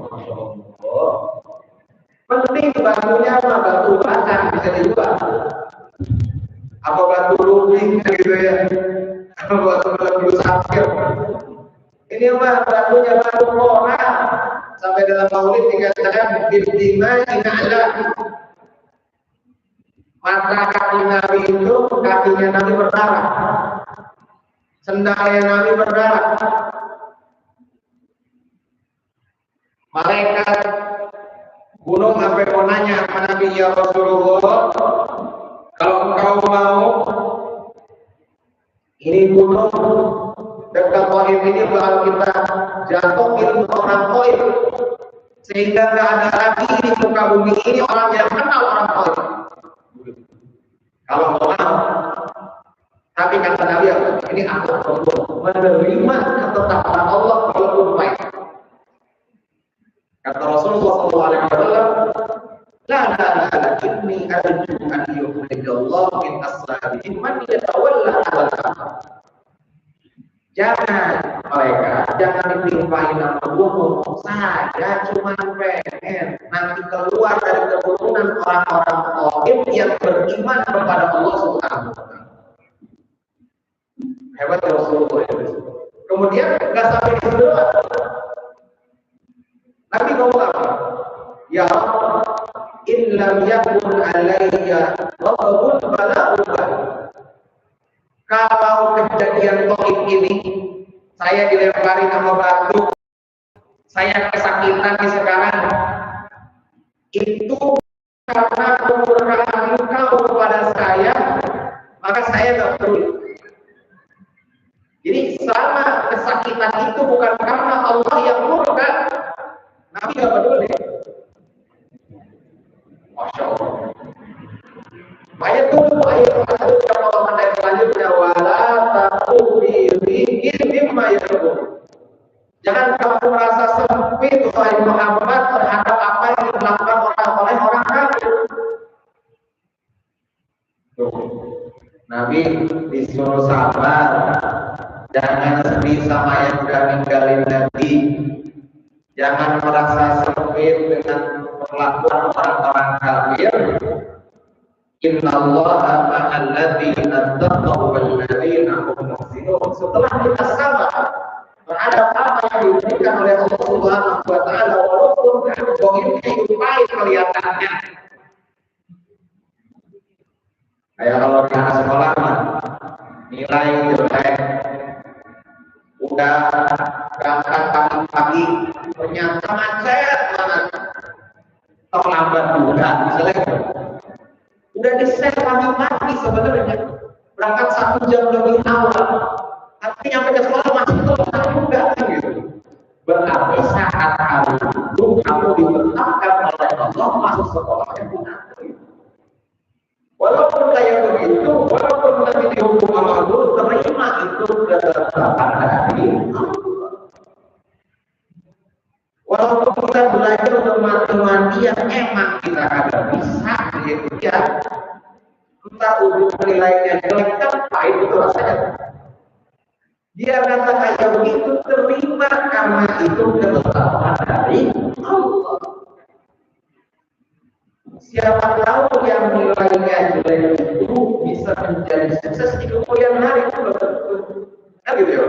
Masya Allah. Penting batunya apa? Batu bata bisa dijual. Apa batu lubing gitu ya? Batu safir. Ini mah batunya batu moral. Sampai dalam maulid dikatakan bidima ina'la. Mata kaki Nabi itu, kakinya Nabi berdarah. Sendalnya Nabi berdarah. Malaikat gunung sampai mau nanya sama Nabi, ya Rasulullah, kalau engkau mau ini gunung dekat Taif ini bakal kita jatuhin orang Taif sehingga nggak ada lagi di muka bumi ini orang yang kenal orang Taif. Kalau mau, tapi kata Nabi, ini aku menerima ketetapan Allah walaupun baik. Kata Rasulullah SAW, la inni arju an yukhrijallahu min aslabihim man yatawalla al-amr. Jangan mereka, jangan ditimpahin nama Allah. Saya cuma pengen nanti keluar dari keturunan orang-orang Taif yang beriman kepada Allah Subhanahu wa Ta'ala. Hebat Rasulullah. Kemudian nggak sampai di situ. Nabi ngomong apa? Ya in lam yakun alayya ghadabun fala ubah. Kalau kejadian Taif ini saya dilempari sama batu, saya kesakitan di sekarang, itu karena kemurkaan engkau kepada saya, maka saya tidak peduli. Jadi selama kesakitan itu bukan karena Allah yang murka, Nabi tidak peduli. Masya Allah. Ayat tunggu ayat yang selanjutnya, wala taqubiri mimma yaqul. Jangan kamu merasa sempit wahai Muhammad terhadap apa yang dilakukan oleh orang kafir. Nabi disuruh sabar, jangan sedih sama yang sudah ninggalin Nabi. Jangan merasa sempit dengan perlakuan orang-orang kafir. Inna Allah ma'al ladzina taqaw wal ladzina hum muhsinun. Setelah kita sabar terhadap apa yang diberikan oleh Allah Subhanahu wa Ta'ala, walaupun goibnya itu pahit kelihatannya. Kayak kalau di anak sekolah mah nilai jelek, udah berangkat pagi-pagi ternyata macet banget, terlambat juga misalnya. Udah di-set pagi-pagi sebenarnya, berangkat 1 jam lebih awal, tapi nyampe ke sekolah masih telat juga gitu. Berarti saat hari itu kamu ditetapkan oleh Allah masuk sekolahnya benar. Walaupun kayak begitu, walaupun nanti dihukum sama guru, terima itu ketetapan dari Allah. Walaupun kita belajar untuk matematika yang emang kita ada bisa, gitu ya. Entah ujung nilainya jelek apa itu rasanya. Dia kata kayak begitu terima karena itu ketetapan dari Allah. Siapa tahu yang nilainya jelek itu bisa menjadi sukses di kemudian hari itu belum tentu. Kan gitu ya?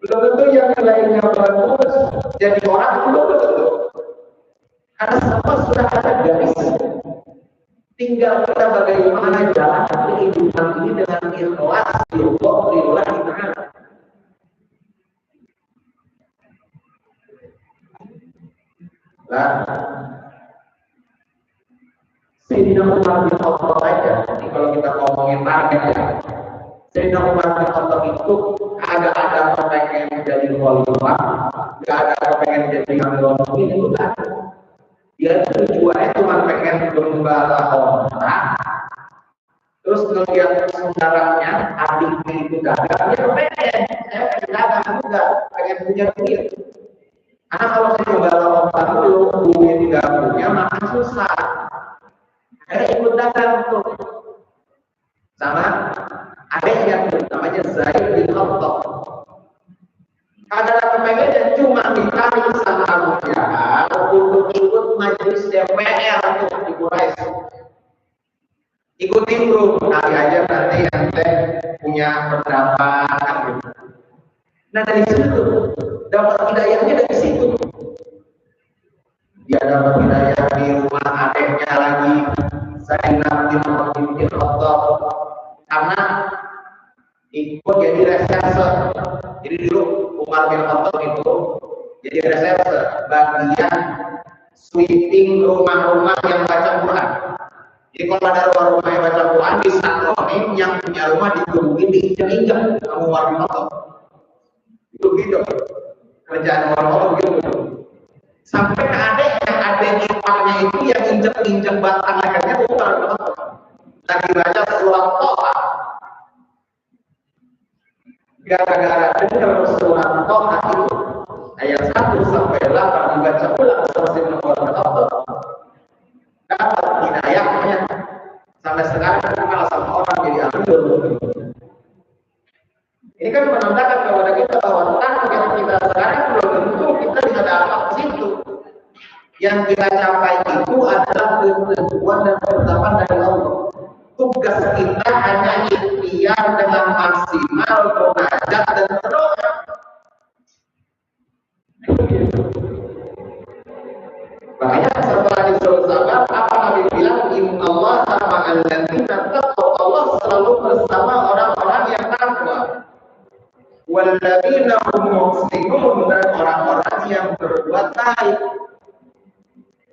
Belum tentu yang nilainya bagus jadi orang itu belum tentu. Karena semua sudah ada garis. Tinggal kita bagaimana jalan kehidupan ini dengan ikhlas lillahi ta'ala. Lah, Sayyidina Umar bin Khattab aja, ini kalau kita ngomongin target ya, Sayyidina Umar bin Khattab itu ada pengen jadi khalifah, nggak ada pengen jadi Amirul Mukminin, bukan. Dia tujuannya cuma pengen gembala onta, terus ngeliat saudaranya, adiknya itu dagang, dia pengen, saya pengen dagang juga, pengen punya duit. Karena kalau saya gembala onta dulu, duit tidak punya, maka susah. Ikut dagang tuh sama adiknya namanya Zaid bin Khattab. Ada kepengennya cuma ditarik sama Abu Jahal untuk ikut majelis DPR tuh di Quraisy. Ikutin bro, nanti aja nanti ente punya pendapat gitu. Nah dari situ dapat hidayahnya dari situ. Dia dapat hidayah di rumah adiknya lagi, Zainab bin Khattab, karena ikut jadi reserse. Jadi dulu Umar bin Khattab itu jadi reserse bagian sweeping rumah-rumah yang baca Quran. Jadi kalau ada rumah-rumah yang baca Quran disatronin, yang punya rumah ditungguin, diinjak-injak sama Umar bin Khattab. Itu gitu kerjaan Umar bin Khattab gitu. Sampai ke adik iparnya itu yang injek-injek batang lehernya Umar bin Khattab. Lagi baca surat Toha. Gara-gara dengar surat Toha itu ayat 1 sampai 8 dibaca ulang sama Sayyidina Umar bin Khattab, dapat hidayahnya. Sampai sekarang kenal sama orang jadi akhir. Ini kan menandakan kepada kita bahwa target kita sekarang belum tentu kita bisa dapat ke situ. Yang kita capai itu adalah ketentuan dan ketetapan dari Allah. Tugas kita hanya ikhtiar dengan maksimal, munajat dan berdoa. Makanya setelah disuruh sabar, apa Nabi bilang? Innallaha ma'al ladzina taqaw. Allah selalu bersama orang-orang yang takwa. Walladzina hum muhsinun, dan orang-orang yang berbuat baik.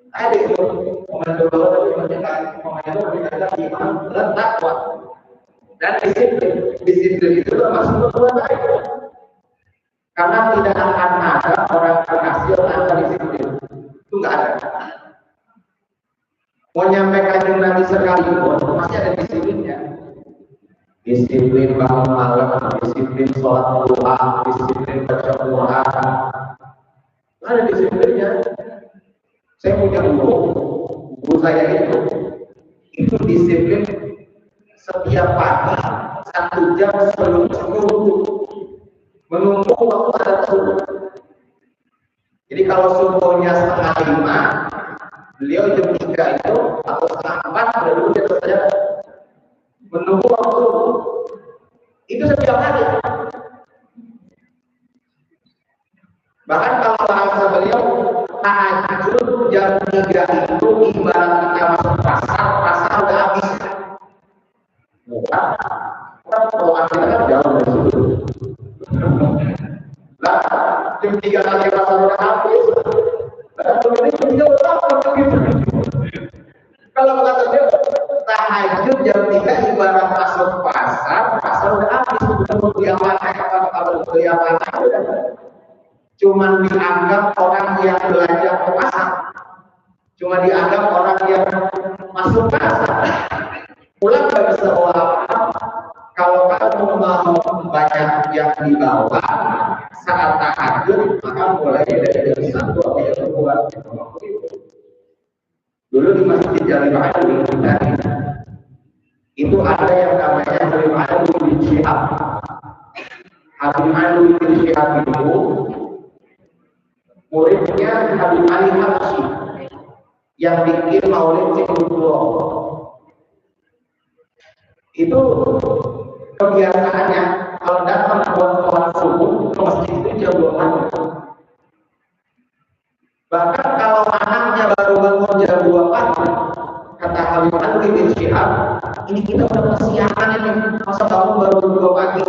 Ada itu iman dan takwa dan disiplin itu termasuk berbuat baik. Karena tidak akan ada orang berhasil tanpa disiplin. Itu nggak ada. Mau nyampaikan Nabi sekalipun masih ada disiplinnya. Disiplin bangun malam, disiplin sholat duha, disiplin baca Quran. Ada disiplinnya. Saya punya guru saya itu disiplin setiap pagi 1 jam sebelum subuh menunggu waktu ada subuh. Jadi kalau subuhnya 4:30, beliau jam 3 itu atau 3:30 udah dulu jatuh saja menunggu waktu subuh. Itu setiap hari. Bahkan kalau bahasa beliau tahajud jam 3 itu ibarat kita masuk pasar udah habis. Bukan, kalau kita kan jauh dari situ. Nah, jam 3 kali pasar udah habis. Nah, ini juga udah begitu. Kalau kata dia tahajud jam 3 ibarat masuk pasar udah habis. Bukan beli apa kalau beli apa cuma dianggap orang yang belajar ke pasar, cuma dianggap orang yang masuk pasar. Pulang gak bisa bawa apa. Kalau kamu mau banyak yang dibawa saat tahajud, maka mulai dari jam 1 sampai jam 2. Dulu di Masjid Jalil Adil itu ada yang namanya Habib Ali bin Syihab. Habib Ali bin Syihab itu muridnya Habib Ali Habsyi yang bikin maulid Cikuntulo. Itu kebiasaannya kalau datang buat sholat subuh ke masjid itu jam 2 pagi. Bahkan kalau anaknya baru bangun jam 2 pagi, kata Habib Ali bin Syihab, ini kita udah kesiangan ini, masa bangun baru 2 pagi,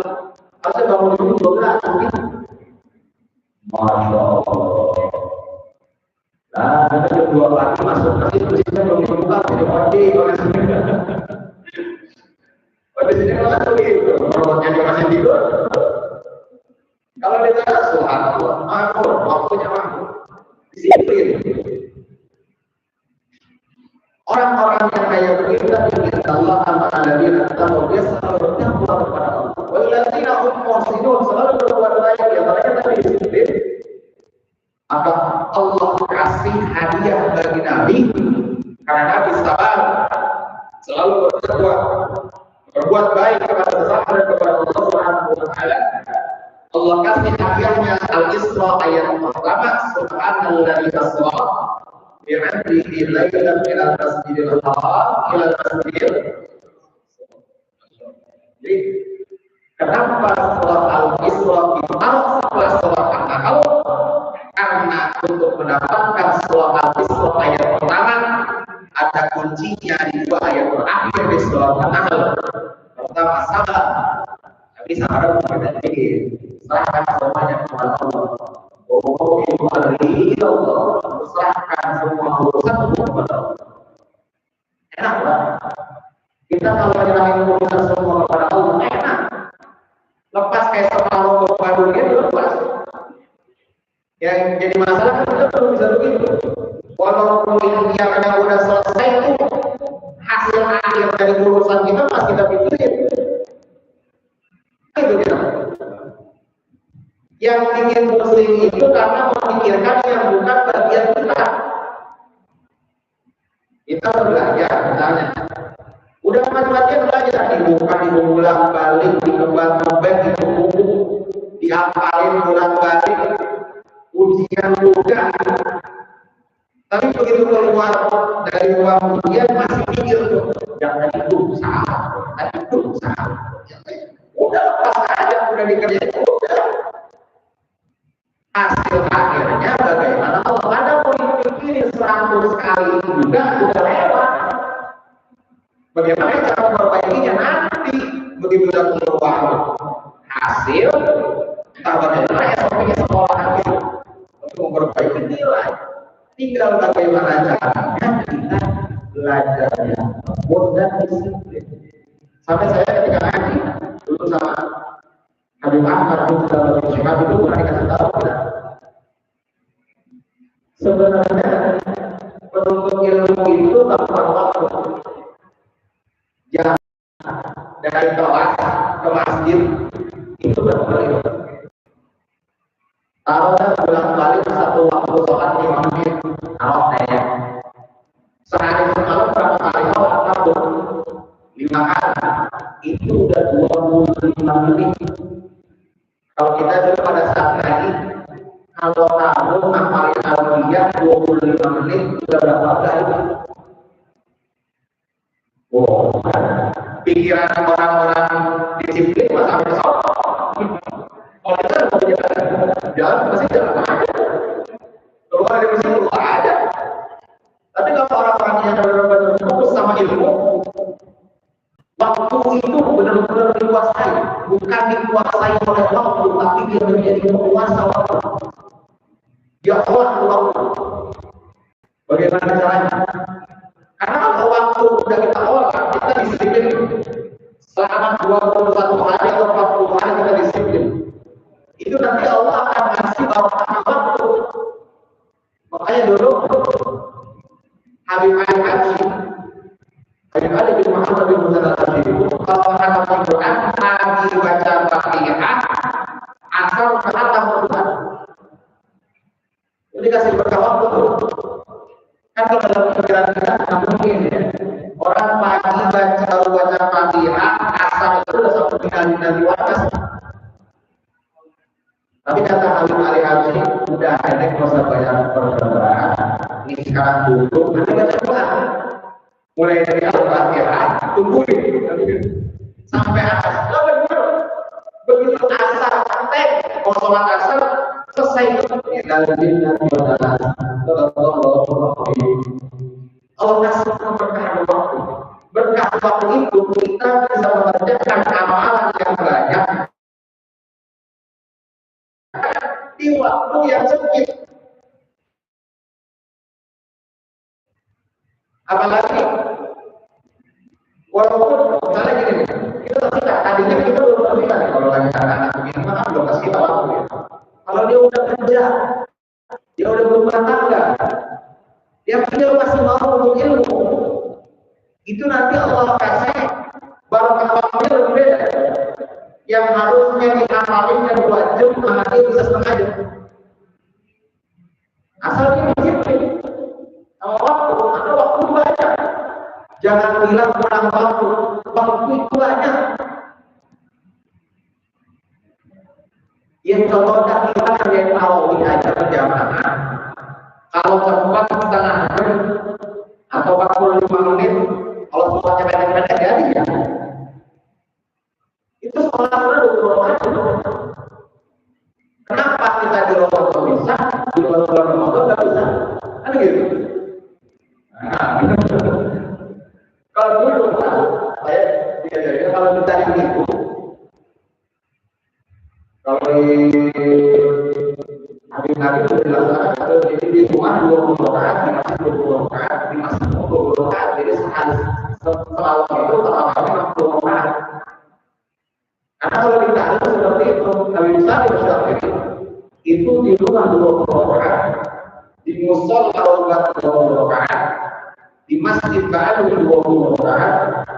masa bangun dulu 12 mungkin. Masya Allah. Nah, 2 pagi masuk masjidnya belum dibuka, jadi mandi. Pada sini langsung gitu, robotnya dia masih tidur. Kalau di sana subhanallah, makmur, waktunya makmur, disiplin. Orang-orang yang kayak begitu ingat Allah Ta'ala di antara dia selalu bertakwa kepada Allah. Walladzina hum muhsinun, selalu berbuat baik, ya mereka tadi disiplin. Maka Allah kasih hadiah bagi Nabi karena Nabi sabar, selalu bertakwa, berbuat baik kepada sesama dan kepada Allah Subhanahu wa taala. Allah kasih hadiahnya Al-Isra ayat pertama, subhanalladzi asra bi'abdihi lailan minal masjidil haram ilal masjidil. Jadi kenapa sholat Al-Isra ditaruh setelah sholat An-Nahl? Karena untuk mendapatkan sholat Al-Isra ayat pertama ada kuncinya di 2 ayat terakhir di sholat An-Nahl. Pertama sabar, tapi sabar bukan dikit, serahkan semuanya kepada Allah. Oh, itu Allah, serahkan semua urusan kepada Allah. Enak lah. Kita kalau menyerahin urusan semua kepada Allah, enak. Lepas kayak separuh beban dunia lepas. Yang jadi masalah kita belum bisa begitu. Walaupun yang udah selesai itu hasil akhir dari urusan kita masih kita pikirin. Itu kita. Yang bikin pusing itu karena memikirkan yang bukan bagian kita. Kita belajar, misalnya, udah macam-macam belajar, dibuka, diulang balik, dikembang-kembang, dibuku, dihafalin ulang-balik, ujian juga. Tapi begitu keluar dari ruang ujian masih mikir tuh, yang tadi itu salah, tadi itu salah. Udah lepas aja, udah dikerjain, udah. Hasil akhirnya bagaimana kalau ada mau dipikirin 100 kali juga udah lewat. Bagaimana cara memperbaikinya nanti begitu udah keluar hasil, entah bagaimana SOP-nya sekolah nanti untuk memperbaiki nilai. Tinggal bagaimana caranya kita belajar yang tekun dan disiplin. Sampai saya ketika ngaji dulu sama Habib Ahmad itu berani kasih tahu kita. Sebenarnya penuntut ilmu itu tanpa waktu. Jam dari kelas ke masjid itu berapa? Taruhlah bolak-balik satu waktu sholat 5 menit. Kalau saya sehari semalam berapa kali sholat kabur? 5 kali. Itu udah 25 menit. Kalau kita dulu pada saat lagi, kalau kamu ngapalin Al-Qiyah 25 menit, sudah berapa kali? Wow, pikiran orang-orang disiplin masa sampai sholat. Kalau kita mau jalan pasti jalan aja. Keluar dari mesin keluar aja. Tapi kalau orang-orang yang benar-benar fokus sama ilmu, waktu itu benar-benar dikuasai, bukan dikuasai oleh waktu, tapi dia menjadi penguasa waktu. Dia olah waktu. Bagaimana caranya? Karena kalau waktu sudah kita olah, kita disiplin. Selama 21 hari atau 40 hari kita disiplin. Itu nanti Allah akan kasih barokah waktu. Makanya dulu Habib Ali bin Muhammad bin Musa al-Tadi itu kalau akan Quran lagi baca Fatihah asal kata Quran. Jadi kasih berkah waktu. Kan kalau dalam pikiran kita nggak mungkin ya. Orang pagi baca Fatihah asal itu udah sampai tinggal di waras. Tapi kata Habib Ali Habsi, udah ada nggak usah banyak perkembangan. Ini sekarang duduk, nanti baca Quran. Mulai dari Al-Fatihah, tungguin sampai atas. Begitu asar santai, mau sholat asar selesai. Allah kasih berkah waktu. Berkah waktu itu kita bisa mengerjakan amalan yang banyak di waktu yang sempit. Apalagi walaupun misalnya gini, kita pasti tadinya kita belum pasti kan kalau lagi anak-anak begini mah belum pasti waktu ya. Kalau dia udah kerja, dia udah berumah tangga, dia masih mau untuk ilmu, itu nanti Allah kasih barokahnya berbeda. Yang harusnya diamalin 2 jam, sama dia bisa setengah jam. Asal dia disiplin sama waktu, ada waktu banyak. Jangan bilang kurang waktu itu banyak. Yang kalau kita yang tahu ini aja berjamaah, kalau cepat setengah jam atau 45 menit, kalau sholatnya pendek-pendek jadi ya. Itu sholat udah 20 rakaat. Kenapa kita di Ramadan bisa, di luar Ramadan nggak bisa? Kan gitu. Nah, kalau dulu saya diajarin kalau kita itu, kalau di hari-hari itu dilaksanakan jadi di rumah 20 rakaat, di masjid 20 rakaat, di masjid 20 rakaat, jadi sehari selalu itu terawihnya 60 rakaat. Karena kalau kita ada seperti itu, Nabi Musa itu di rumah 20 rakaat, di musola kalau enggak 20 rakaat, di masjid Ka'bah 20 rakaat,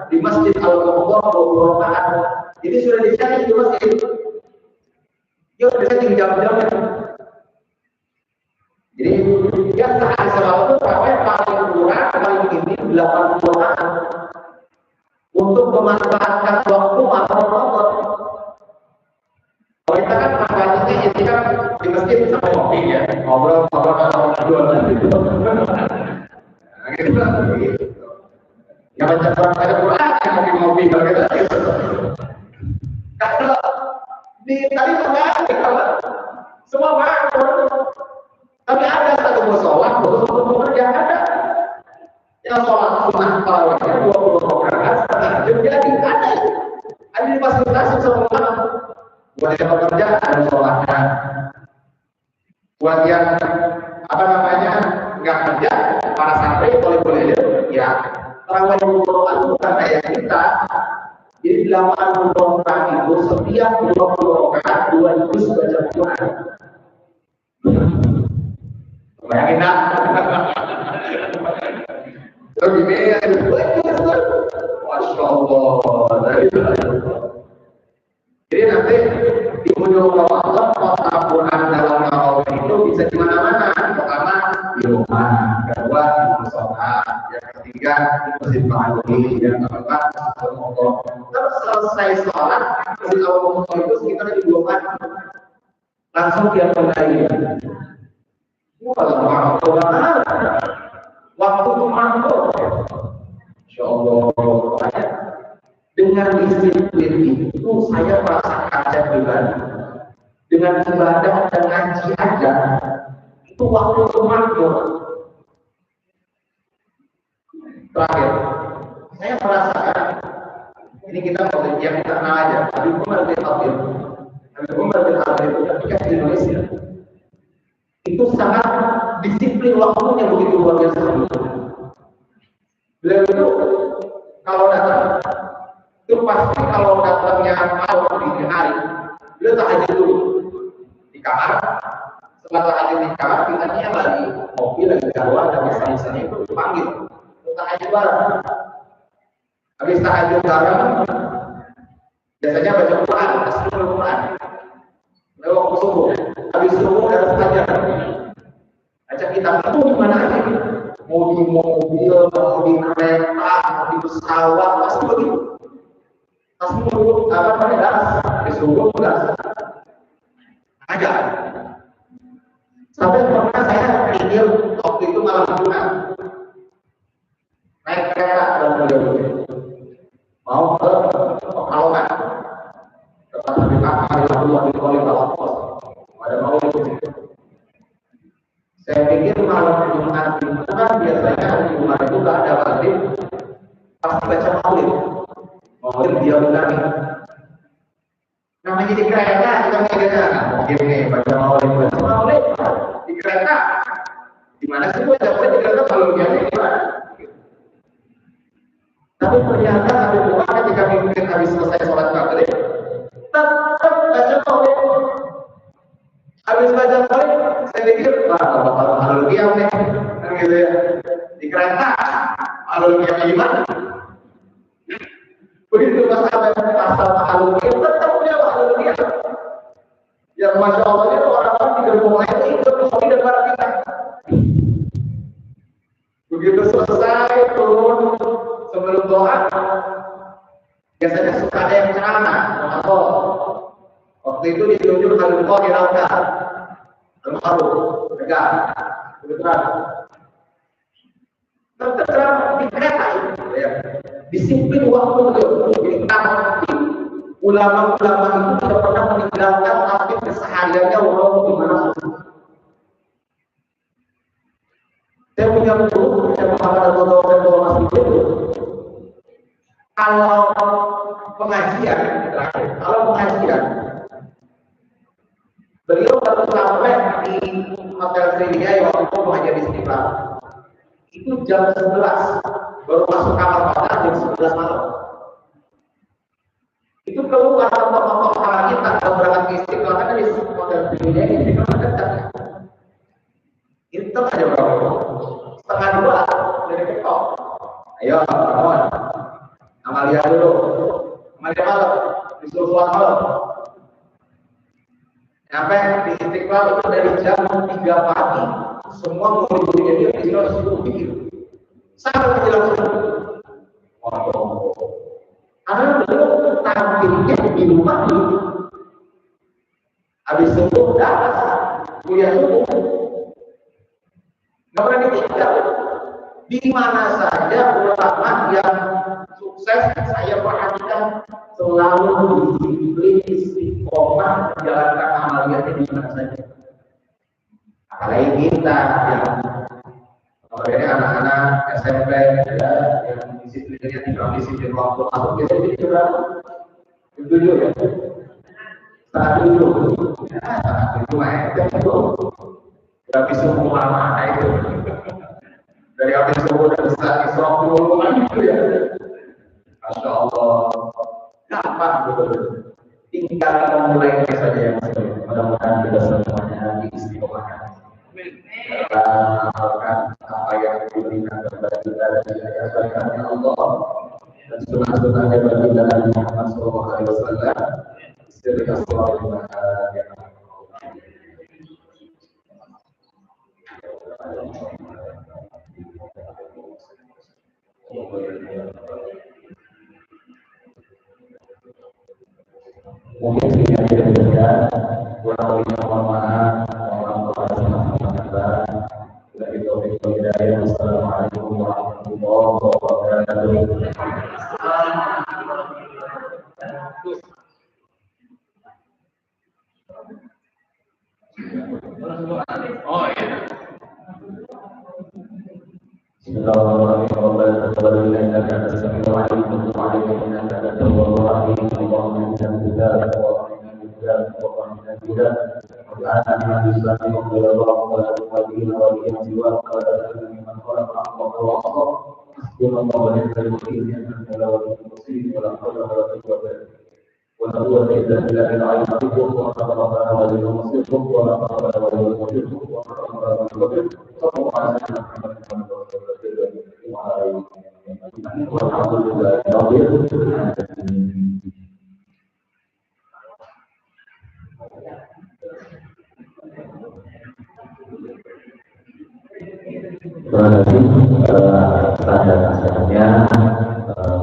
di masjid Al-Qur'an 20 rakaat. Jadi sudah dicari di masjid. Yo bisa jam-jamnya. Jadi dia sehari selalu itu paling kurang paling ini 80 rakaat untuk memanfaatkan waktu malam Ramadan. Kalau kita kan manfaatnya ini kan di masjid sampai ngopi ya, ngobrol kalau berdua gitu. Gitu. Ya baca Quran yang ngopi kalau kita gitu. Kalau di tadi sama semua bangun. Tapi ada satu musola khusus untuk pekerja ada. Yang sholat sunnah tarawihnya 20 rakaat setengah jam jadi ada. Ada difasilitasi semua. Buat yang bekerja ada sholatnya. Buat yang apa namanya nggak kerja, para santri boleh ya. Tarawih 20 rakaat bukan kayak kita. Jadi 80 rakaat itu setiap 20 rakaat 2 juz baca Quran. Bayangin nak. Begini ya, Masya Allah. Jadi nanti di ujung Ramadan kota Quran dalam Ramadan itu bisa di mana-mana. Pertama di rumah, kedua di musola, yang ketiga di masjid Nabawi, yang keempat di Al-Qur'an. Terus selesai sholat di Al-Qur'an itu sekitar di 2 menit. Langsung dia kembali. Waktu itu mampu. Insya Allah. Dengan disiplin itu saya merasa kaca pribadi. Dengan ibadah dan ngaji aja itu waktu itu mampu. Terakhir, saya merasakan ini kita mau yang kita kenal aja. Habib Umar bin Khattab. Habib Umar bin Khattab itu ketika di Indonesia itu sangat disiplin waktunya begitu luar biasa. Beliau itu kalau datang itu pasti kalau datangnya malam di hari beliau tahajud dulu di kamar. Setelah tahajud di kamar kita lagi mobil lagi keluar dan misalnya itu dipanggil tahajud bareng. Habis tahajud bareng biasanya baca Quran, asal Quran lewat subuh. Habis subuh harus belajar. Baca kitab itu gimana aja? Mau di mobil, mau di kereta, mau di pesawat, pasti begitu. Pasti mau apa namanya gas, di subuh gas. Ada. Sampai pernah saya pikir waktu itu malam Jumat naik kereta dan beliau mau ke Pekalongan. Tempat di kamar di luar di Kuala Pos. Ada mau itu. Saya pikir malam Jumat itu kan biasanya hari Jumat itu nggak ada maghrib, pasti baca maulid. Maulid dia ulangi. Namanya di kereta kita mikirnya, mungkin nih baca maulid di kereta. Di mana sih baca maulid di kereta kalau biasa gimana? Tapi ternyata Habib Umar ketika mimpin habis selesai sholat maghrib, tetap baca maulid. Habis baca maulid, saya pikir, wah, kalau halul qiyam nih, kan gitu ya. Di kereta, halul qiyam gimana? Begitu pas sampai pasal halul qiyam, tetap punya halul qiyam. Yang masya Allah itu orang-orang di gerbong lain itu ikut maulid dan barangkali. Begitu selesai turun sebelum doa, biasanya suka ada yang ceramah, atau waktu itu ditunjuk Habib Umar Iraudah, Al-Faruq, tegak, kebetulan. Terceramah di kereta itu, ya, disiplin waktu itu, ditangkap. Ulama-ulama itu tidak pernah meninggalkan aktif kesehariannya walaupun di mana pun. Saya punya guru, saya mengatakan masih itu. Kalau pengajian, terakhir, kalau pengajian, beliau baru sampai di Hotel Sriwijaya waktu itu mengajar di Istiqlal. Itu jam 11, baru masuk kamar pada jam 11 malam. Itu keluar tokoh-tokoh para kita kalau berangkat ke Istiqlal karena di Hotel Sriwijaya ini memang dekat. Itu aja berapa? Setengah 2 dari ketok. Ayo, kawan. Amalia dulu. Amalia malam. Disuruh sholat malam. Sampai di Istiqlal itu dari jam 3 pagi. Semua murid-muridnya dia di sini suruh bikin. Sampai menjelang subuh. Waduh. Karena beliau tampilnya di rumah ini. Habis subuh datang. Kuliah subuh. Nggak pernah ditinggal. Di mana saja ulama yang sukses saya perhatikan selalu disiplin, istiqomah menjalankan amaliyatnya di mana saja. Apalagi kita yang ini anak-anak SMP ya, yang disiplinnya tidak disiplin waktu masuk kita juga tujuh ya. Saat itu, itu habis subuh mana itu dari habis subuh dan bisa isroq gitu ya. Masya Allah, gampang betul. Tinggal memulai saja yang sebenarnya. Mudah-mudahan kita semuanya diistiqomahkan. Melakukan apa yang diberikan kepada kita dari ayat-ayatnya Allah dan sunnah-sunnahnya baginda Nabi Muhammad SAW. Bismillahirrahmanirrahim. Mungkin ini ada berbeda, kurang lebih mohon maaf, Assalamualaikum warahmatullahi wabarakatuh. Oh iya.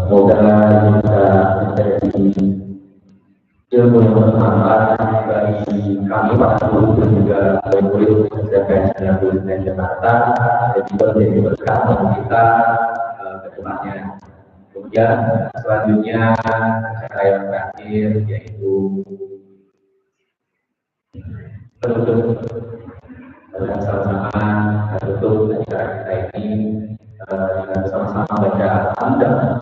Semoga kita menjadi ilmu yang bermanfaat bagi kami para guru dan juga murid SMP Negeri Jakarta dan juga menjadi berkah bagi kita ke depannya. Kemudian selanjutnya acara yang terakhir yaitu penutup dengan sama-sama tutup acara kita ini dengan sama-sama baca alhamdulillah.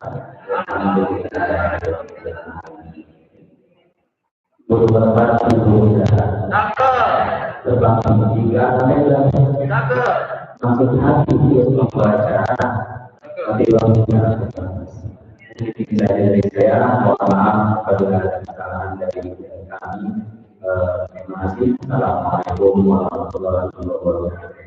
Beberapa ibu terbang tiga maksud hati untuk membaca nanti langsung Sedikit saja dari saya, mohon maaf apabila ada kesalahan dari kami. Terima kasih. Assalamualaikum warahmatullahi wabarakatuh.